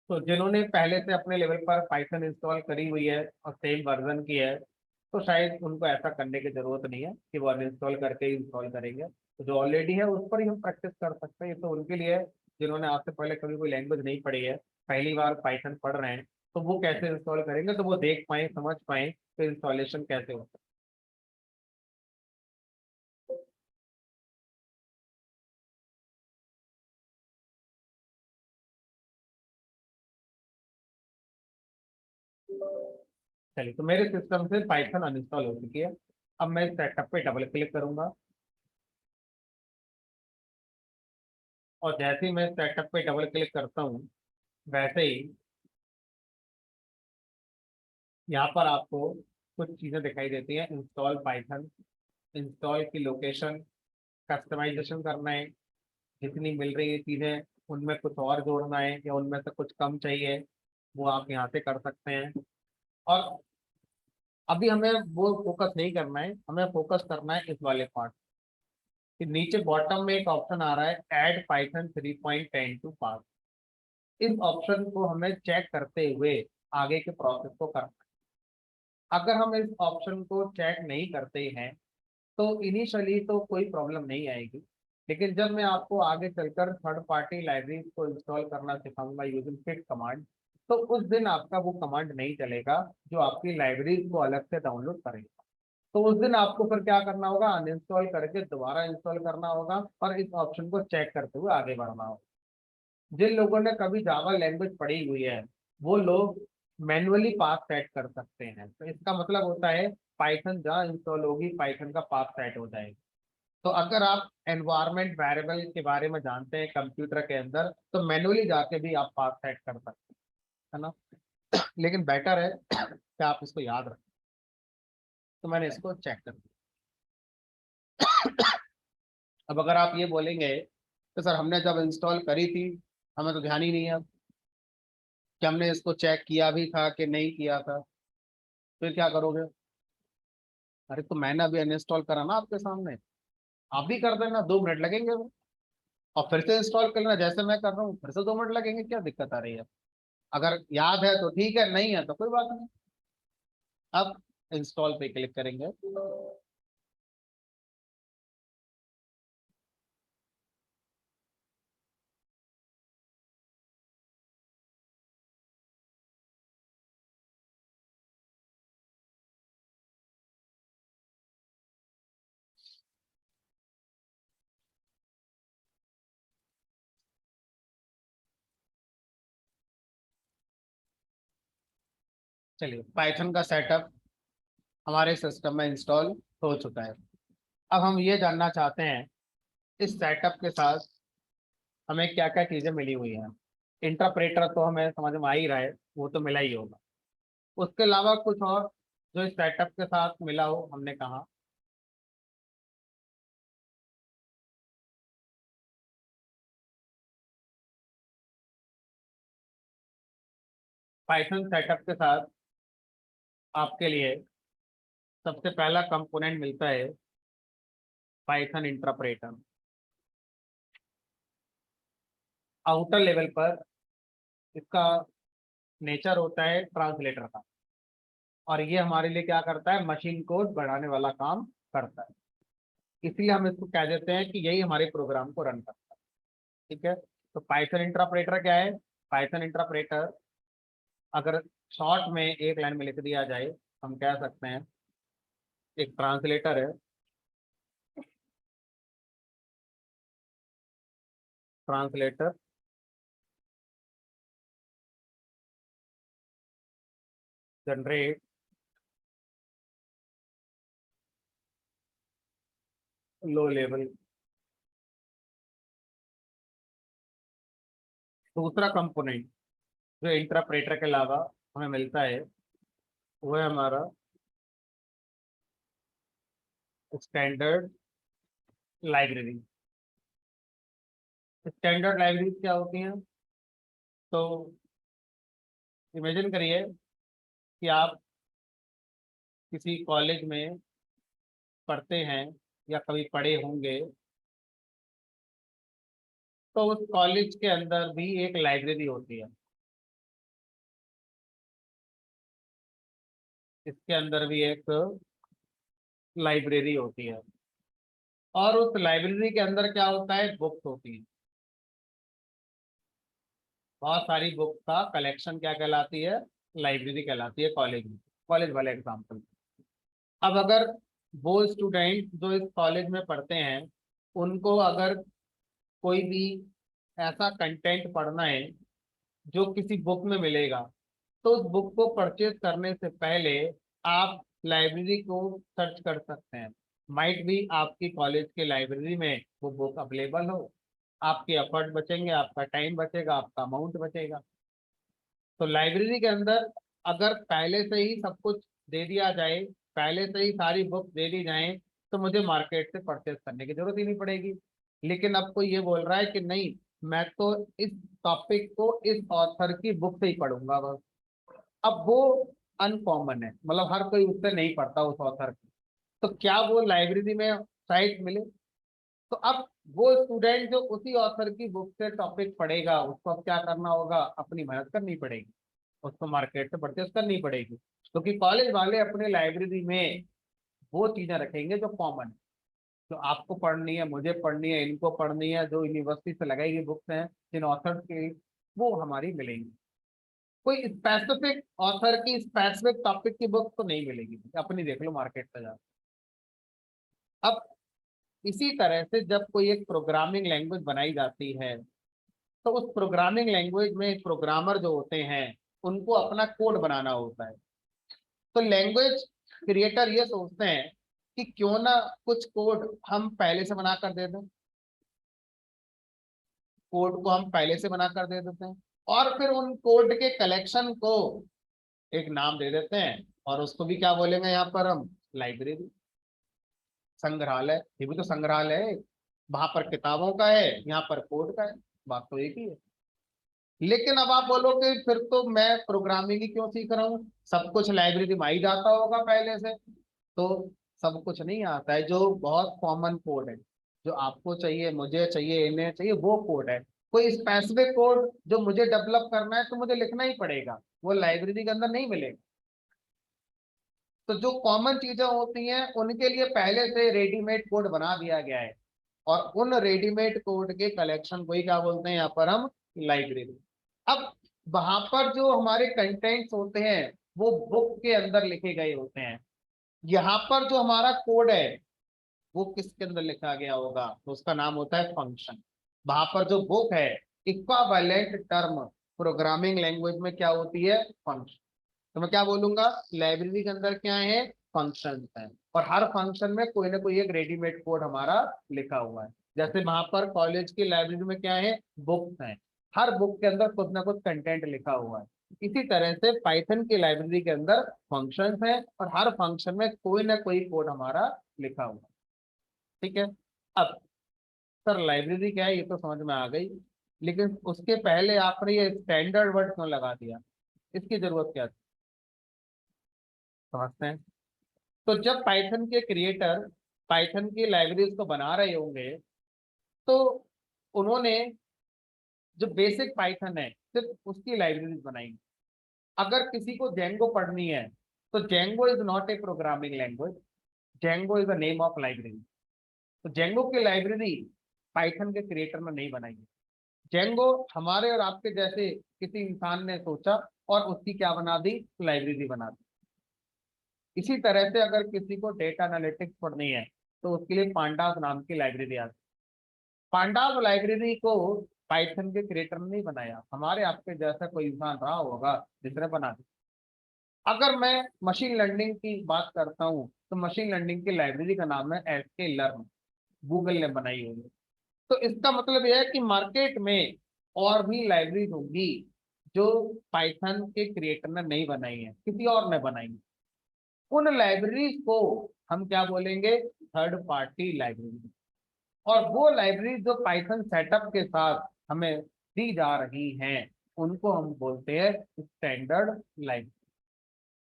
A: तो जिन्होंने पहले से अपने लेवल पर पाइथन इंस्टॉल करी हुई है और सेम वर्जन की है, तो शायद उनको ऐसा करने की जरूरत नहीं है कि वो अनइंस्टॉल करके ही इंस्टॉल करेंगे, तो जो ऑलरेडी है उस पर ही हम प्रैक्टिस कर सकते हैं। ये तो उनके लिए है जिन्होंने आज से पहले कभी कोई लैंग्वेज नहीं पढ़ी है, पहली बार पाइथन पढ़ रहे हैं, तो वो कैसे इंस्टॉल करेंगे, तो वो देख पाए समझ पाए तो इंस्टॉलेशन कैसे होता है। चलिए, तो मेरे सिस्टम से पाइथन अनइंस्टॉल हो चुकी है। अब मैं सेटअप पे डबल क्लिक करूंगा। और जैसे ही मैं सेटअप पे डबल क्लिक करता हूँ, वैसे ही यहाँ पर आपको कुछ चीज़ें दिखाई देती हैं। इंस्टॉल पाइथन, इंस्टॉल की लोकेशन, कस्टमाइजेशन करना है, जितनी मिल रही है चीज़ें उनमें कुछ और जोड़ना है या उनमें से कुछ कम चाहिए, वो आप यहाँ से कर सकते हैं। और अभी हमें वो फोकस नहीं करना है, हमें फोकस करना है इस वाले पार्ट कि नीचे बॉटम में एक ऑप्शन आ रहा है ऐड पाइथन 3.10 टू पास। इस ऑप्शन को हमें चेक करते हुए आगे के प्रोसेस को करना है। अगर हम इस ऑप्शन को चेक नहीं करते हैं तो इनिशियली तो कोई प्रॉब्लम नहीं आएगी, लेकिन जब मैं आपको आगे चलकर थर्ड पार्टी लाइब्रेरी को इंस्टॉल करना सिखाऊंगा यूजिंग पिट कमांड, तो उस दिन आपका वो कमांड नहीं चलेगा जो आपकी लाइब्रेरी को अलग से डाउनलोड करेगा। तो उस दिन आपको फिर क्या करना होगा, अनइंस्टॉल करके दोबारा इंस्टॉल करना होगा और इस ऑप्शन को चेक करते हुए आगे बढ़ना होगा। जिन लोगों ने कभी जावा लैंग्वेज पढ़ी हुई है वो लोग मैन्युअली पाथ सेट कर सकते हैं। तो इसका मतलब होता है पाइथन जहाँ इंस्टॉल होगी पाइथन का पाथ सेट हो जाएगा। तो अगर आप एनवायरमेंट वेरिएबल के बारे में जानते हैं कंप्यूटर के अंदर तो मैन्युअली जाके भी आप पाथ सेट कर सकते हैं, है ना। लेकिन बेटर है कि आप इसको याद रखें। तो मैंने इसको चेक कर दिया। अब अगर आप ये बोलेंगे तो सर हमने जब इंस्टॉल करी थी हमें तो ध्यान ही नहीं है कि हमने इसको चेक किया भी था कि नहीं किया था, फिर क्या करोगे। अरे तो मैंने अभी अनइंस्टॉल करा ना आपके सामने, आप भी कर देना, 2 मिनट लगेंगे वो। और फिर से इंस्टॉल कर लेना जैसे मैं कर रहा हूँ, फिर से 2 मिनट लगेंगे, क्या दिक्कत आ रही है। अगर याद है तो ठीक है, नहीं है तो कोई बात नहीं। अब इंस्टॉल पे क्लिक करेंगे। चलिए पाइथन का सेटअप हमारे सिस्टम में इंस्टॉल हो चुका है। अब हम ये जानना चाहते हैं इस सेटअप के साथ हमें क्या क्या चीजें मिली हुई हैं। इंटरप्रेटर तो हमें समझ में आ ही रहा है, वो तो मिला ही होगा। उसके अलावा कुछ और जो इस सेटअप के साथ मिला हो, हमने कहा पाइथन सेटअप के साथ आपके लिए सबसे पहला कंपोनेंट मिलता है पाइथन इंटरप्रेटर। आउटर लेवल पर इसका नेचर होता है ट्रांसलेटर का, और ये हमारे लिए क्या करता है, मशीन कोड बढ़ाने वाला काम करता है। इसलिए हम इसको कह देते हैं कि यही हमारे प्रोग्राम को रन करता है। ठीक है, तो पाइथन इंटरप्रेटर क्या है। पाइथन इंटरप्रेटर अगर शॉर्ट में एक लाइन में लिख दिया जाए, हम कह सकते हैं एक ट्रांसलेटर है। Translator generate low level. दूसरा कंपोनेंट जो इंटरप्रेटर के अलावा हमें मिलता है वो है हमारा स्टैंडर्ड लाइब्रेरी। स्टैंडर्ड लाइब्रेरी क्या होती हैं, तो इमेजिन करिए कि आप किसी कॉलेज में पढ़ते हैं या कभी पढ़े होंगे, तो उस कॉलेज के अंदर भी एक लाइब्रेरी होती है। इसके अंदर भी एक लाइब्रेरी होती है, और उस लाइब्रेरी के अंदर क्या होता है, बुक्स होती है। बहुत सारी बुक्स का कलेक्शन क्या कहलाती है, लाइब्रेरी कहलाती है कॉलेज में। कॉलेज वाले एग्जाम्पल, अब अगर वो स्टूडेंट जो इस कॉलेज में पढ़ते हैं उनको अगर कोई भी ऐसा कंटेंट पढ़ना है जो किसी बुक में मिलेगा, तो उस बुक को परचेज करने से पहले आप लाइब्रेरी को सर्च कर सकते हैं। माइट भी आपकी कॉलेज के लाइब्रेरी में वो बुक अवेलेबल हो, आपके एफर्ट बचेंगे, आपका टाइम बचेगा, आपका अमाउंट बचेगा। तो लाइब्रेरी के अंदर अगर पहले से ही सब कुछ दे दिया जाए, पहले से ही सारी बुक दे दी जाए, तो मुझे मार्केट से परचेस करने की जरूरत ही नहीं पड़ेगी। लेकिन अब कोई ये बोल रहा है कि नहीं, मैं तो इस टॉपिक को इस ऑथर की बुक से ही पढ़ूंगा बस। अब वो अनकॉमन है, मतलब हर कोई उससे नहीं पढ़ता उस ऑथर की। तो क्या वो लाइब्रेरी में साइट मिले? तो अब वो स्टूडेंट जो उसी ऑथर की बुक से टॉपिक पढ़ेगा, उसको अब क्या करना होगा, अपनी मेहनत करनी पड़ेगी, उसको मार्केट से परचेस करनी पड़ेगी। क्योंकि कॉलेज वाले अपने लाइब्रेरी में वो चीजें रखेंगे जो कॉमन है, जो आपको पढ़नी है, मुझे पढ़नी है, इनको पढ़नी है, जो यूनिवर्सिटी से लगाई गई बुक्स हैं जिन ऑथर्स की, वो हमारी मिलेंगी। कोई स्पेसिफिक ऑथर की स्पेसिफिक टॉपिक की बुक तो नहीं मिलेगी, अपनी देख लो मार्केट से जा। अब इसी तरह से जब कोई एक प्रोग्रामिंग लैंग्वेज बनाई जाती है, तो उस प्रोग्रामिंग लैंग्वेज में प्रोग्रामर जो होते हैं, उनको अपना कोड बनाना होता है। तो लैंग्वेज क्रिएटर ये सोचते हैं कि क्यों ना कुछ कोड हम पहले से बना कर दे दें, कोड को हम पहले से बना कर दे देते हैं, और फिर उन कोड के कलेक्शन को एक नाम दे देते हैं, और उसको भी क्या बोलेंगे यहाँ पर हम, लाइब्रेरी, संग्रहालय। ये भी तो संग्रहालय है, वहां पर किताबों का है, यहाँ पर कोड का है, बात तो एक ही है। लेकिन अब आप बोलोगे फिर तो मैं प्रोग्रामिंग ही क्यों सीख रहा हूँ, सब कुछ लाइब्रेरी में ही जाता होगा पहले से। तो सब कुछ नहीं आता है, जो बहुत कॉमन कोड है, जो आपको चाहिए, मुझे चाहिए, इन्हें चाहिए, वो कोड है। कोई स्पेसिफिक कोड जो मुझे डेवलप करना है तो मुझे लिखना ही पड़ेगा, वो लाइब्रेरी के अंदर नहीं मिलेगा। तो जो कॉमन चीजें होती हैं उनके लिए पहले से रेडीमेड कोड बना दिया गया है, और उन रेडीमेड कोड के कलेक्शन को ही क्या बोलते हैं यहाँ पर हम, लाइब्रेरी। अब वहां पर जो हमारे कंटेंट्स होते हैं वो बुक के अंदर लिखे गए होते हैं। यहाँ पर जो हमारा कोड है वो किसके अंदर लिखा गया होगा, तो उसका नाम होता है फंक्शन। वहां पर जो बुक है, इक्विवेलेंट टर्म प्रोग्रामिंग लैंग्वेज में क्या होती है, फंक्शन। तो मैं क्या बोलूंगा, लाइब्रेरी के अंदर क्या है, फंक्शन है, और हर फंक्शन में कोई ना कोई एक रेडीमेड कोड हमारा लिखा हुआ है। जैसे वहां पर कॉलेज की लाइब्रेरी में क्या है, बुक्स हैं, हर बुक के अंदर कुछ ना कुछ कंटेंट लिखा हुआ है। इसी तरह से पाइथन की लाइब्रेरी के अंदर फंक्शंस हैं, और हर फंक्शन में कोई ना कोई कोड हमारा लिखा हुआ है। ठीक है। अब सर लाइब्रेरी क्या है ये तो समझ में आ गई, लेकिन उसके पहले आपने ये स्टैंडर्ड वर्ड क्यों लगा दिया, इसकी जरूरत क्या थी, समझते हैं। तो जब पाइथन के क्रिएटर पाइथन की लाइब्रेरीज को बना रहे होंगे, तो उन्होंने जो बेसिक पाइथन है सिर्फ उसकी लाइब्रेरीज बनाई। अगर किसी को जेंगो पढ़नी है, तो Django is not a programming language, Django is the name of library. तो जेंगो की लाइब्रेरी पाइथन के क्रिएटर ने नहीं बनाई है। जेंगो हमारे और आपके जैसे किसी इंसान ने सोचा और उसकी क्या बना दी, लाइब्रेरी बना दी। इसी तरह से अगर किसी को डेटा एनालिटिक्स पढ़नी है, तो उसके लिए पांडास नाम की लाइब्रेरी आती है। पांडास लाइब्रेरी को पाइथन के क्रिएटर ने नहीं बनाया, हमारे आपके जैसा कोई इंसान रहा होगा जिसने बना दी। अगर मैं मशीन लर्निंग की बात करता हूँ, तो मशीन लर्निंग की लाइब्रेरी का नाम है एसके लर्न, गूगल ने बनाई हुई है। तो इसका मतलब यह है कि मार्केट में और भी लाइब्रेरीज होंगी जो पाइथन के क्रिएटर ने नहीं बनाई है, किसी और ने बनाई है। उन लाइब्रेरीज को हम क्या बोलेंगे, थर्ड पार्टी लाइब्रेरी। और वो लाइब्रेरी जो पाइथन सेटअप के साथ हमें दी जा रही हैं, उनको हम बोलते हैं स्टैंडर्ड लाइब्रेरी।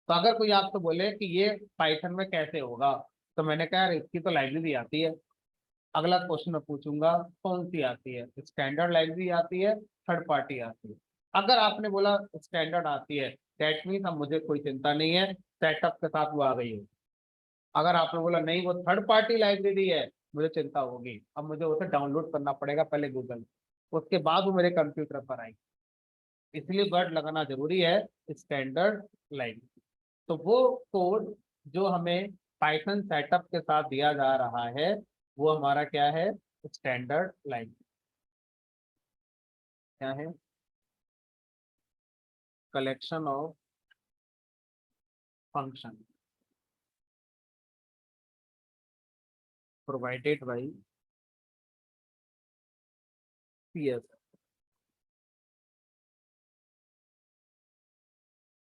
A: तो अगर कोई आपसे बोले कि ये पाइथन में कैसे होगा, तो मैंने कहा यार इसकी तो लाइब्रेरी आती है। अगला क्वेश्चन मैं पूछूंगा, कौन सी आती है, स्टैंडर्ड लाइब्रेरी आती है, थर्ड पार्टी आती है। अगर आपने बोला स्टैंडर्ड आती है, दैट मीन्स अब मुझे कोई चिंता नहीं है, सेटअप के साथ वो आ गई है। अगर आपने बोला नहीं वो थर्ड पार्टी लाइब्रेरी है, मुझे चिंता होगी, अब मुझे उसे डाउनलोड करना पड़ेगा पहले गूगल, उसके बाद वो मेरे कंप्यूटर पर आएगी। इसलिए वर्ड लगाना जरूरी है, स्टैंडर्ड लाइब्रेरी। तो वो कोड जो हमें पाइथन सेटअप के साथ दिया जा रहा है, वो हमारा क्या है, स्टैंडर्ड लाइब्रेरी। क्या है, collection of function provided by PS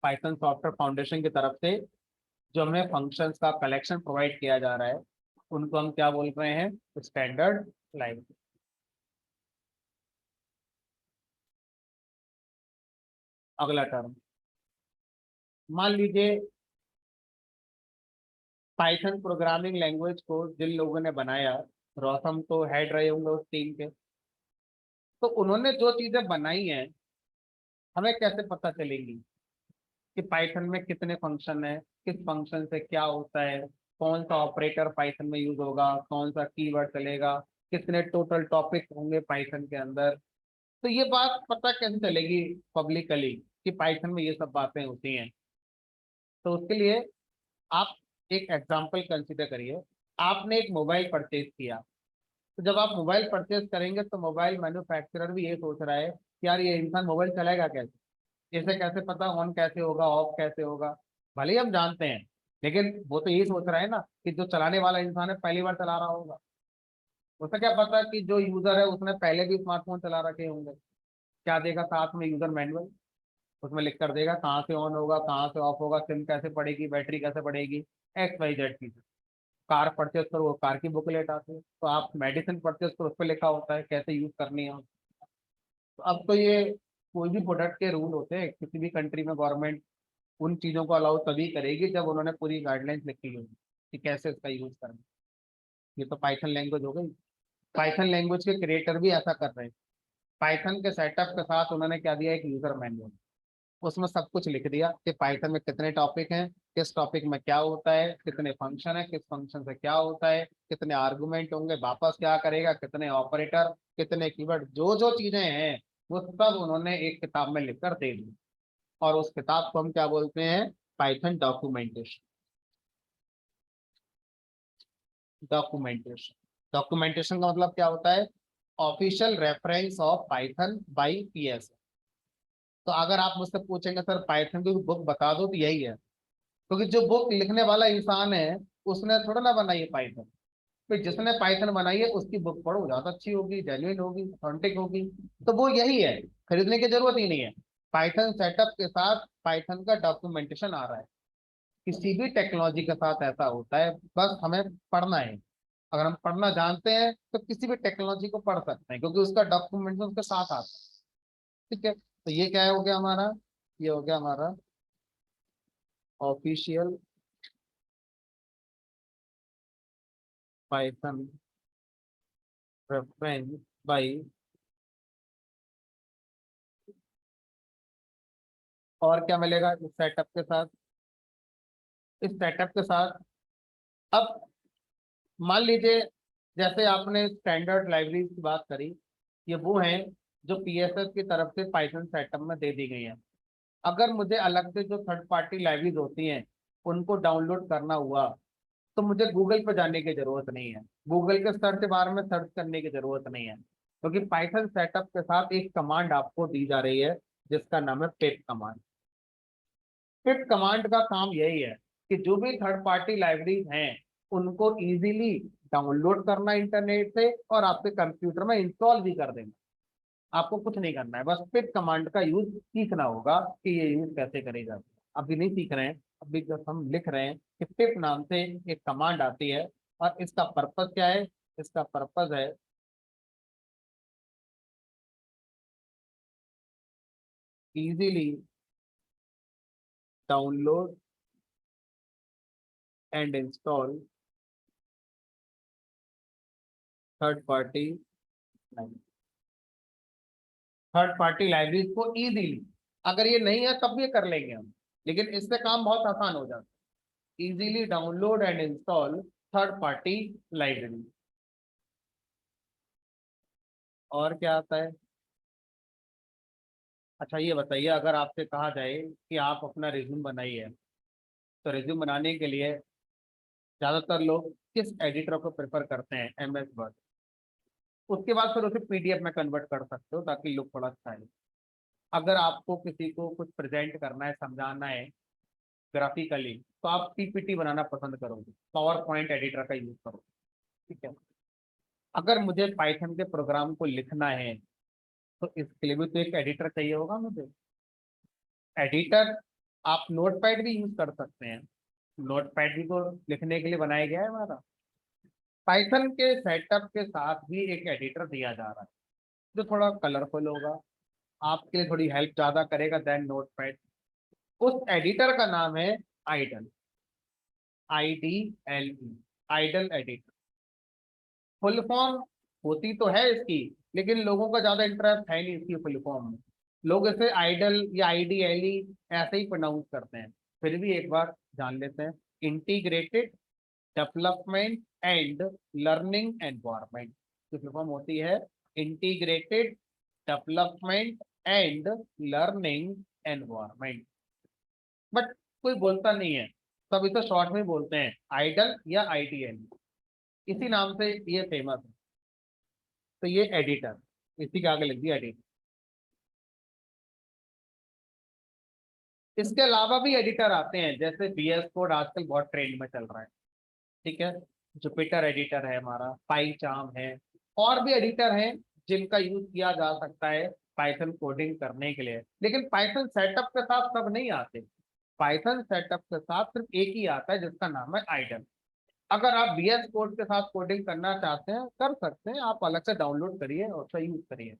A: Python software foundation की तरफ से जो हमें फंक्शंस का कलेक्शन प्रोवाइड किया जा रहा है उनको हम क्या बोल रहे हैं, स्टैंडर्ड लाइब्रेरी। अगला टर्म, मान लीजिए पाइथन प्रोग्रामिंग लैंग्वेज को जिन लोगों ने बनाया, रोसम तो हेड रहे होंगे उस टीम के, तो उन्होंने जो चीजें बनाई हैं हमें कैसे पता चलेगी कि पाइथन में कितने फंक्शन है, किस फंक्शन से क्या होता है, कौन सा ऑपरेटर पाइथन में यूज होगा, कौन सा कीवर्ड चलेगा, कितने टोटल टॉपिक होंगे पाइथन के अंदर। तो ये बात पता कैसे चलेगी पब्लिकली कि पाइथन में ये सब बातें होती हैं। तो उसके लिए आप एक एग्जांपल कंसिडर करिए। आपने एक मोबाइल परचेज किया, तो जब आप मोबाइल परचेज करेंगे तो मोबाइल मैन्युफैक्चरर भी ये सोच रहा है कि यार ये इंसान मोबाइल चलाएगा कैसे, इसे कैसे पता ऑन कैसे होगा, ऑफ कैसे होगा। भले ही हम जानते हैं, लेकिन वो तो यही सोच रहा है ना कि जो चलाने वाला इंसान है पहली बार चला रहा होगा। उसे क्या पता कि जो यूजर है उसने पहले भी स्मार्टफोन चला रखे होंगे। क्या देगा साथ में, यूजर मैनुअल, उसमें लिख कर देगा कहाँ से ऑन होगा, कहाँ से ऑफ होगा, सिम कैसे पड़ेगी, बैटरी कैसे पड़ेगी, XYZ चीजें। कार परचेज करो, वो कार की बुकलेट आती है। तो आप मेडिसिन परचेज करो, उस पर लिखा होता है कैसे यूज करनी है। तो अब तो ये कोई भी प्रोडक्ट के रूल होते हैं किसी भी कंट्री में, गवर्नमेंट उन चीजों को अलाउ तभी करेगी जब उन्होंने पूरी गाइडलाइंस लिखी होगी कि कैसे इसका यूज करना है। ये तो पाइथन लैंग्वेज हो गई। पाइथन लैंग्वेज के क्रिएटर भी ऐसा कर रहे हैं। पाइथन के सेटअप के साथ उन्होंने क्या दिया, एक यूजर मैनुअल, उसमें सब कुछ लिख दिया कि पाइथन में कितने टॉपिक हैं, किस टॉपिक में क्या होता है, कितने फंक्शन है, किस फंक्शन से क्या होता है, कितने आर्गुमेंट होंगे, वापस क्या करेगा, कितने ऑपरेटर, कितने कीवर्ड, जो जो चीजें हैं वो सब उन्होंने एक किताब में लिखकर दे दी। और उस किताब को हम क्या बोलते हैं, पाइथन डॉक्यूमेंटेशन। डॉक्यूमेंटेशन डॉक्यूमेंटेशन का मतलब क्या होता है, official reference of Python by PS। तो अगर आप मुझसे पूछेंगे सर पाइथन की बुक बता दो, तो यही है। क्योंकि जो बुक लिखने वाला इंसान है उसने थोड़ा ना बनाई है पाइथन। फिर जिसने पाइथन बनाई है उसकी बुक पढ़ो, ज्यादा अच्छी होगी, जेन्युइन होगी, ऑथेंटिक होगी। तो वो यही है, खरीदने की जरूरत ही नहीं है। पाइथन सेटअप के साथ पाइथन का डॉक्यूमेंटेशन आ रहा है। किसी भी टेक्नोलॉजी के साथ ऐसा होता है, बस हमें पढ़ना है। अगर हम पढ़ना जानते हैं तो किसी भी टेक्नोलॉजी को पढ़ सकते हैं क्योंकि उसका डॉक्यूमेंटेशन उसके साथ आता है। ठीक है, तो ये क्या हो गया हमारा, ये हो गया हमारा ऑफिशियल पाइथन रेफरेंस बाई। और क्या मिलेगा इस सेटअप के साथ, इस सेटअप के साथ अब मान लीजिए जैसे आपने स्टैंडर्ड लाइब्रेरी की बात करी, ये वो हैं जो PSS की तरफ से पाइथन सेटअप में दे दी गई है। अगर मुझे अलग से जो थर्ड पार्टी लाइब्रेरीज होती हैं उनको डाउनलोड करना हुआ तो मुझे गूगल पर जाने की जरूरत नहीं है, गूगल के सर्च बार में सर्च करने की जरूरत नहीं है, क्योंकि पाइथन सेटअप के साथ एक कमांड आपको दी जा रही है जिसका नाम है पिप कमांड। पिप कमांड का काम यही है कि जो भी थर्ड पार्टी लाइब्रेरीज हैं उनको इजीली डाउनलोड करना इंटरनेट से और आपके कंप्यूटर में इंस्टॉल भी कर देना। आपको कुछ नहीं करना है, बस पिप कमांड का यूज सीखना होगा कि ये यूज कैसे करे जाते हैं। अभी नहीं सीख रहे हैं, अभी जब हम लिख रहे हैं कि पिप नाम से एक कमांड आती है और इसका पर्पस क्या है, इसका पर्पस है easily download and install third party third party libraries को इजीली। अगर ये नहीं है तब भी कर लेंगे हम, लेकिन इससे काम बहुत आसान हो जाता है। Easily download and install third party library. और क्या आता है, अच्छा ये बताइए अगर आपसे कहा जाए कि आप अपना रिज्यूम बनाइए, तो रिज्यूम बनाने के लिए ज्यादातर लोग किस एडिटर को प्रेफर करते हैं, MS वर्ड। उसके बाद फिर उसे PDF में कन्वर्ट कर सकते हो ताकि लुक थोड़ा अच्छा है। अगर आपको किसी को कुछ प्रेजेंट करना है, समझाना है ग्राफिकली, तो आप PPT बनाना पसंद करोगे, पावर पॉइंट एडिटर का यूज करोगे। ठीक है, अगर मुझे पाइथन के प्रोग्राम को लिखना है तो इसके लिए भी तो एक एडिटर चाहिए होगा मुझे। एडिटर आप नोटपैड भी यूज कर सकते हैं। नोटपैड भी तो लिखने के लिए बनाया गया है हमारा। पाइथन के सेटअप के साथ भी एक एडिटर दिया जा रहा है जो थोड़ा कलरफुल होगा, आपके लिए थोड़ी हेल्प ज्यादा करेगा देन नोटपैड। उस एडिटर का नाम है IDLE, IDLE, IDLE editor. Full form होती तो है इसकी, लेकिन लोगों का ज्यादा इंटरेस्ट है नहीं इसकी फुल फॉर्म में। लोग इसे आइडल या IDLE ऐसे ही प्रोनाउंस करते हैं। फिर भी एक बार जान लेते हैं। Integrated development and learning environment की फुल फॉर्म होती है integrated development and learning environment. But कोई बोलता नहीं है, सब इसे शॉर्ट में बोलते हैं आइडल या IDL। इसी नाम से ये फेमस है। तो ये एडिटर, इसी के आगे लिख दिया एडिटर। इसके अलावा भी एडिटर आते हैं, जैसे VS कोड आजकल बहुत ट्रेंड में चल रहा है। ठीक है, जुपिटर एडिटर है हमारा, पाईचार्म है, और भी एडिटर हैं जिनका यूज किया जा सकता है पाइथन कोडिंग करने के लिए। लेकिन पाइथन सेटअप के साथ सब नहीं आते। पाइथन सेटअप के साथ सिर्फ एक ही आता है जिसका नाम है आइडल। अगर आप VS कोड के साथ कोडिंग करना चाहते हैं कर सकते हैं, आप अलग से डाउनलोड करिए और उसका यूज करिए।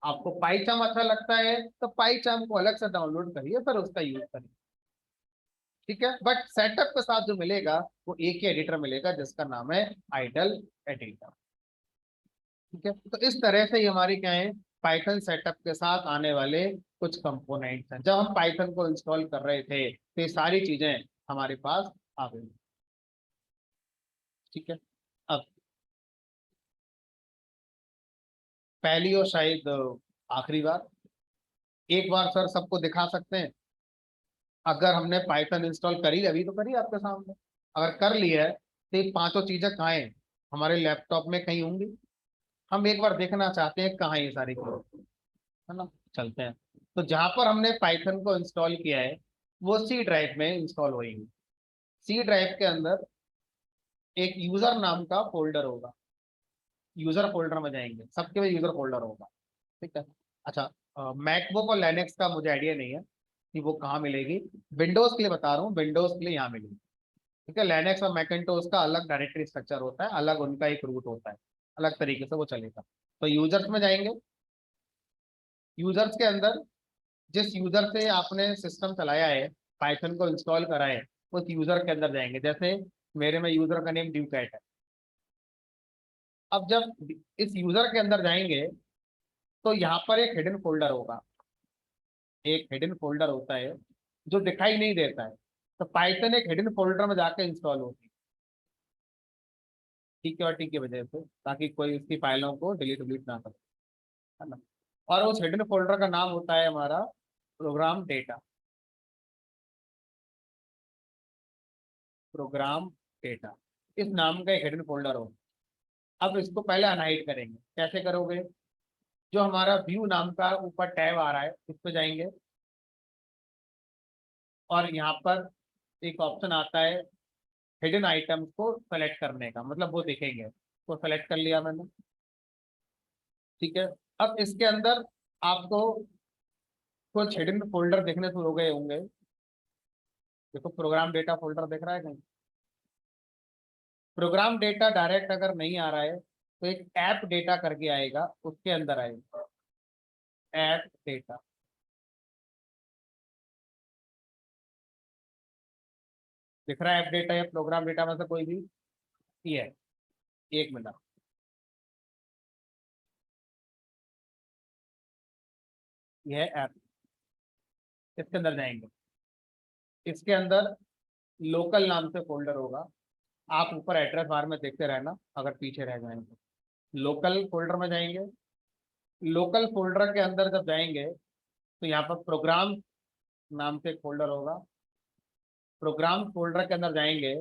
A: आपको पाईचार्म अच्छा लगता है तो पाईचार्म को अलग से डाउनलोड करिए, फिर उसका यूज करिए। ठीक है, बट सेटअप के साथ जो मिलेगा वो एक ही एडिटर मिलेगा जिसका नाम है आइडल एडिटर। ठीक है, तो इस तरह से ही हमारी क्या है, पाइथन सेटअप के साथ आने वाले कुछ कंपोनेंट्स हैं। जब हम पाइथन को इंस्टॉल कर रहे थे तो ये सारी चीजें हमारे पास आ गई। ठीक है, अब पहली और शायद आखिरी बार, एक बार सर सबको दिखा सकते हैं। अगर हमने पाइथन इंस्टॉल करी, अभी तो करी आपके सामने, अगर कर लिया है तो ये पांचों चीजें कहाँ हैं, हमारे लैपटॉप में कहीं होंगी। हम एक बार देखना चाहते हैं कहाँ ये सारी चीजें, है ना। चलते हैं। तो जहां पर हमने पाइथन को इंस्टॉल किया है वो C ड्राइव में इंस्टॉल होगी। C ड्राइव के अंदर एक यूजर नाम का फोल्डर होगा। यूजर फोल्डर में जाएंगे, सबके में यूजर फोल्डर होगा। ठीक है, अच्छा, मैकबुक और लिनक्स का मुझे आइडिया नहीं है कि वो कहाँ मिलेगी। विंडोज के लिए बता रहा हूँ, विंडोज के लिए यहाँ मिलेगी। ठीक है, लिनक्स और मैकिन्टोश का अलग डायरेक्टरी स्ट्रक्चर होता है, अलग उनका एक रूट होता है, अलग तरीके से वो चलेगा। तो यूजर्स में जाएंगे। यूजर्स के अंदर जिस यूजर से आपने सिस्टम चलाया है, पाइथन को इंस्टॉल करा है, उस यूजर के अंदर जाएंगे। जैसे मेरे में यूजर का नेम ड्यूकैट है। अब जब इस यूजर के अंदर जाएंगे तो यहाँ पर एक हिडन फोल्डर होगा। एक हिडन फोल्डर होता है जो दिखाई नहीं देता है। तो पाइथन एक हिडन फोल्डर में जाके इंस्टॉल होती है, सिक्योरिटी की वजह से, ताकि कोई उसकी फाइलों को डिलीट डिलीट ना करे, है ना। और उस हिडन फोल्डर का नाम होता है हमारा प्रोग्राम डेटा। प्रोग्राम डेटा इस नाम का एक हिडन फोल्डर होगा। अब इसको पहले अनहाइड करेंगे। कैसे करोगे, जो हमारा व्यू नाम का ऊपर टैब आ रहा है इस पे जाएंगे, और यहाँ पर एक ऑप्शन आता है हिडन आइटम्स को सेलेक्ट करने का, मतलब वो दिखेंगे, तो सेलेक्ट कर लिया मैंने। ठीक है, अब इसके अंदर आपको कुछ हिडन फोल्डर देखने शुरू हो गए होंगे। देखो प्रोग्राम डेटा फोल्डर दिख रहा है कहीं। प्रोग्राम डेटा डायरेक्ट अगर नहीं आ रहा है तो एक ऐप डेटा करके आएगा, उसके अंदर आएगा ऐप डेटा। दिख रहा है ऐप डेटा या प्रोग्राम डेटा में से कोई भी? ये है, एक मिनट, ये है ऐप। इसके अंदर जाएंगे, इसके अंदर लोकल नाम से फोल्डर होगा। आप ऊपर एड्रेस बार में देखते रहना अगर पीछे रह जाएंगे। लोकल फोल्डर में जाएंगे। लोकल फोल्डर के अंदर जब जाएंगे तो यहाँ पर प्रोग्राम नाम से एक फोल्डर होगा। प्रोग्राम फोल्डर के अंदर जाएंगे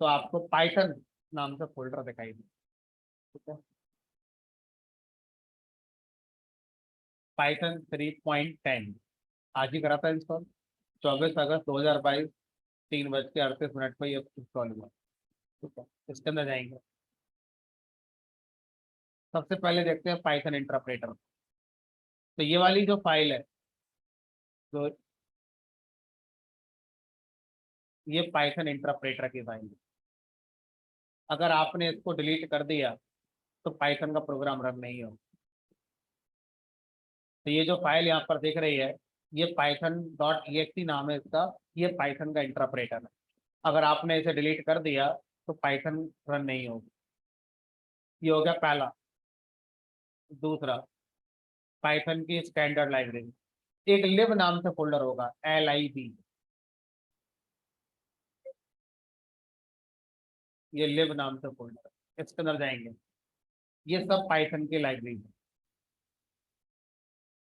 A: तो आपको पाइथन नाम से फोल्डर दिखाई दे। ठीक है, पाइथन 3.10 आज ही करा था इंस्टॉल, 24 अगस्त 2022, 3:38 पर ये इंस्टॉल हुआ। ठीक है, इसके अंदर जाएंगे। सबसे पहले देखते हैं पाइथन इंटरप्रेटर। तो ये वाली जो फाइल है, तो ये पाइथन इंटरप्रेटर की फाइल है। अगर आपने इसको डिलीट कर दिया तो पाइथन का प्रोग्राम रन नहीं होगा। तो ये जो फाइल यहाँ पर दिख रही है, ये पाइथन डॉट exe नाम है इसका, ये पाइथन का इंटरप्रेटर है। अगर आपने इसे डिलीट कर दिया तो पाइथन रन नहीं होगा। ये हो गया पहला। दूसरा, पाइथन की स्टैंडर्ड लाइब्रेरी, एक लिब नाम से फोल्डर होगा, LIB, ये लिब नाम से फोल्डर है, इसके अंदर जाएंगे। ये सब पाइथन की लाइब्रेरी है,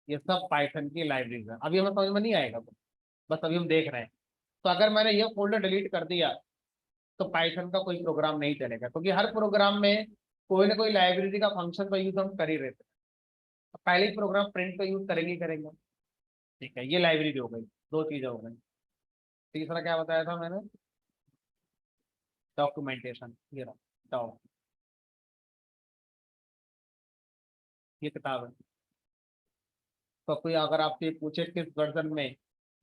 A: ये सब पाइथन की लाइब्रेरी है। अभी हमें समझ में नहीं आएगा, बस अभी हम देख रहे हैं। तो अगर मैंने ये फोल्डर डिलीट कर दिया तो पाइथन का कोई प्रोग्राम नहीं चलेगा, क्योंकि हर प्रोग्राम में कोई ना कोई लाइब्रेरी का फंक्शन का यूज हम कर ही रहते हैं। तो पहले ही प्रोग्राम प्रिंट का यूज करेंगे ही करेंगे। ठीक है, ये लाइब्रेरी हो गई, दो चीजें हो गई। तीसरा क्या बताया था मैंने? डॉक्यूमेंटेशन। ये रहा डॉक, ये किताब है। तो कोई अगर आपसे पूछे किस वर्जन में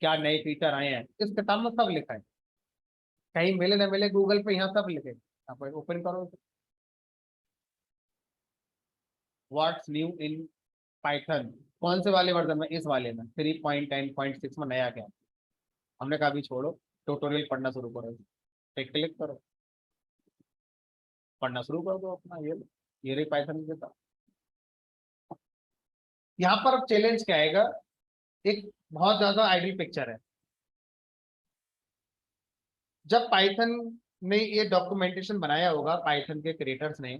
A: क्या नए फीचर आए हैं, इस किताब में सब लिखा है। कहीं मिले ना मिले गूगल पे, यहाँ सब लिखे। आप ओपन करो, व्हाट्स न्यू इन पाइथन, कौन से वाले वर्जन में? इस वाले में 3.10.6 में नया क्या। हमने कहा अभी छोड़ो, ट्यूटोरियल पढ़ना शुरू करो, टेक क्लिक करो, पढ़ना शुरू कर दो अपना। ये रही पाइथन की किताब। यहाँ पर अब चैलेंज क्या आएगा? एक बहुत ज्यादा आइडियल पिक्चर है। जब पाइथन ने ये डॉक्यूमेंटेशन बनाया होगा, पाइथन के क्रिएटर्स ने,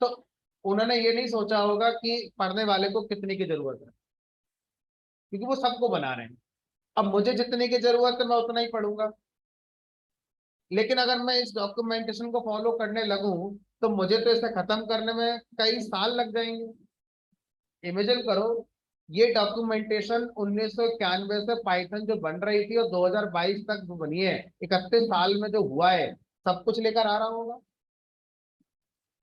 A: तो उन्होंने ये नहीं सोचा होगा कि पढ़ने वाले को कितने की जरूरत है, क्योंकि वो सबको बना रहे हैं। अब मुझे जितने की जरूरत है मैं उतना ही पढ़ूंगा। लेकिन अगर मैं इस डॉक्यूमेंटेशन को फॉलो करने लगूं तो मुझे तो इसे खत्म करने में कई साल लग जाएंगे। इमेजिन करो, ये डॉक्यूमेंटेशन 1991 से पाइथन जो बन रही थी और 2022 तक जो बनी है, 31 साल में जो हुआ है, सब कुछ लेकर आ रहा होगा।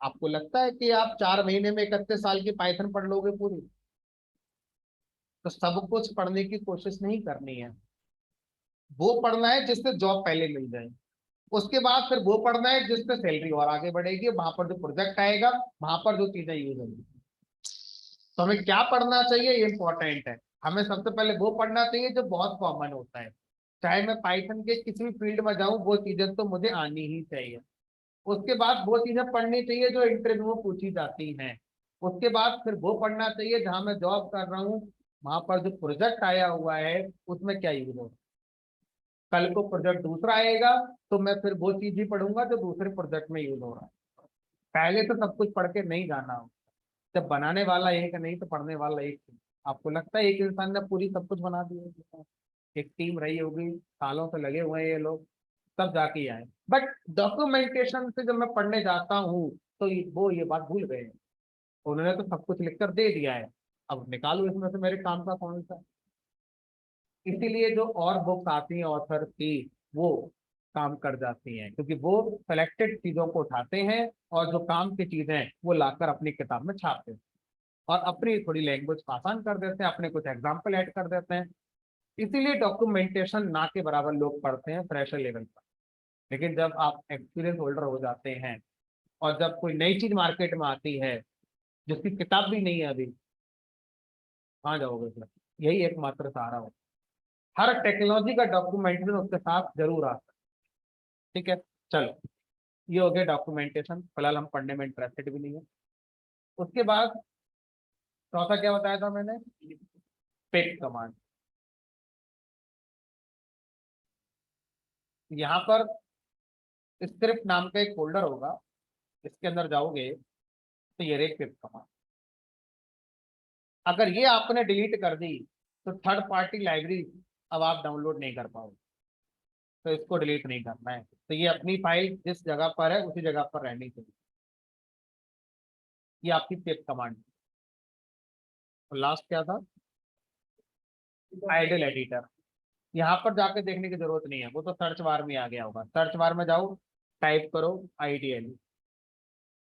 A: आपको लगता है कि आप 4 महीने में 31 साल की पाइथन पढ़ लोगे पूरी? तो सब कुछ पढ़ने की कोशिश नहीं करनी है। वो पढ़ना है जिससे जॉब पहले मिल जाए, उसके बाद फिर वो पढ़ना है जिससे सैलरी और आगे बढ़ेगी, वहां पर जो प्रोजेक्ट आएगा, वहां पर जो चीजें यूज होंगी। तो हमें क्या पढ़ना चाहिए, ये इंपॉर्टेंट है। हमें सबसे पहले वो पढ़ना चाहिए जो बहुत कॉमन होता है। चाहे मैं पाइथन के किसी भी फील्ड में जाऊं, वो चीजें तो मुझे आनी ही चाहिए। उसके बाद वो चीजें पढ़नी चाहिए जो इंटरव्यू में पूछी जाती हैं। उसके बाद फिर वो पढ़ना चाहिए जहां मैं जॉब कर रहा हूँ, वहां पर जो प्रोजेक्ट आया हुआ है उसमें क्या यूज हो। कल को प्रोजेक्ट दूसरा आएगा तो मैं फिर वो चीज ही पढ़ूंगा जो दूसरे प्रोजेक्ट में यूज हो रहा है। पहले तो सब कुछ पढ़ के नहीं जाना हो। जब बनाने वाला एक नहीं तो पढ़ने वाला एक ही। आपको लगता है एक इंसान ने पूरी सब कुछ बना दिया? एक टीम रही होगी, सालों से लगे हुए हैं ये लोग, तब जाके आए। बट डॉक्यूमेंटेशन से जब मैं पढ़ने जाता हूँ तो वो ये बात भूल गए हैं। उन्होंने तो सब कुछ लिखकर दे दिया है, अब निकालो इसमें से मेरे काम का कौन सा। इसीलिए जो और बुक्स आती हैं ऑथर की, वो काम कर जाती हैं, क्योंकि वो सेलेक्टेड चीजों को उठाते हैं और जो काम की चीजें हैं वो लाकर अपनी किताब में छापते हैं और अपनी थोड़ी लैंग्वेज को आसान कर देते हैं, अपने कुछ एग्जाम्पल ऐड कर देते हैं। इसीलिए डॉक्यूमेंटेशन ना के बराबर लोग पढ़ते हैं फ्रेशर लेवल पर। लेकिन जब आप एक्सपीरियंस होल्डर हो जाते हैं और जब कोई नई चीज मार्केट में आती है जिसकी किताब भी नहीं है अभी, कहाँ जाओगे फिर? यही एकमात्र सहारा हो। हर टेक्नोलॉजी का डॉक्यूमेंटेशन उसके साथ जरूर आता है। ठीक है, चलो, ये हो गया डॉक्यूमेंटेशन। फिलहाल हम पढ़ने में इंटरेस्टेड भी नहीं है। उसके बाद चौथा क्या बताया था मैंने? Pick command. यहाँ पर स्क्रिप्ट नाम का एक फोल्डर होगा, इसके अंदर जाओगे तो ये रही पिक कमांड। अगर ये आपने डिलीट कर दी तो थर्ड पार्टी लाइब्रेरी अब आप डाउनलोड नहीं कर पाओगे। तो इसको डिलीट नहीं करना है, तो ये अपनी फाइल जिस जगह पर है उसी जगह पर रहनी चाहिए। ये आपकी पिप कमांड। और लास्ट क्या था? IDLE editor. यहाँ पर जाके देखने की जरूरत नहीं है, वो तो सर्च बार में आ गया होगा। सर्च बार में जाओ, टाइप करो आईडीएल।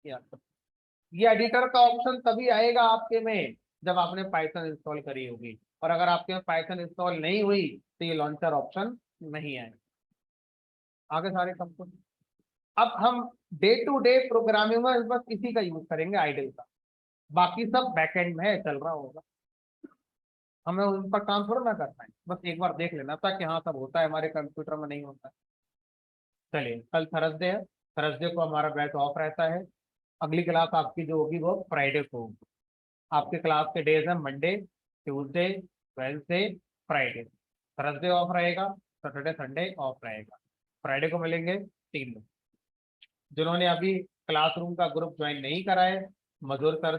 A: ये एडिटर का ऑप्शन तभी आएगा आपके में जब आपने पाइथन इंस्टॉल करी होगी, और अगर आपके पास पाइथन इंस्टॉल नहीं हुई तो ये लॉन्चर ऑप्शन नहीं आएगा। आगे सारे कंपोनेंट, अब हम डे टू डे प्रोग्रामिंग में बस इसी का यूज करेंगे आइडल का, बाकी सब बैकएंड में चल रहा होगा, हमें उन पर काम थोड़ा ना करना है, बस एक बार देख लेना था कि हाँ सब होता है हमारे कंप्यूटर में, नहीं होता है। चलिए कल थर्सडे है, थर्सडे को हमारा बैच ऑफ रहता है। अगली क्लास आपकी जो होगी वो फ्राइडे को होगी। आपके क्लास के डेज हैं Monday, Tuesday, Wednesday, Friday. Thursday of रहेगा, सैटरडे संडे ऑफ रहेगा। फ्राइडे को मिलेंगे 3 दिन। जिन्होंने अभी क्लासरूम का ग्रुप ज्वाइन नहीं करा है, मजूर सर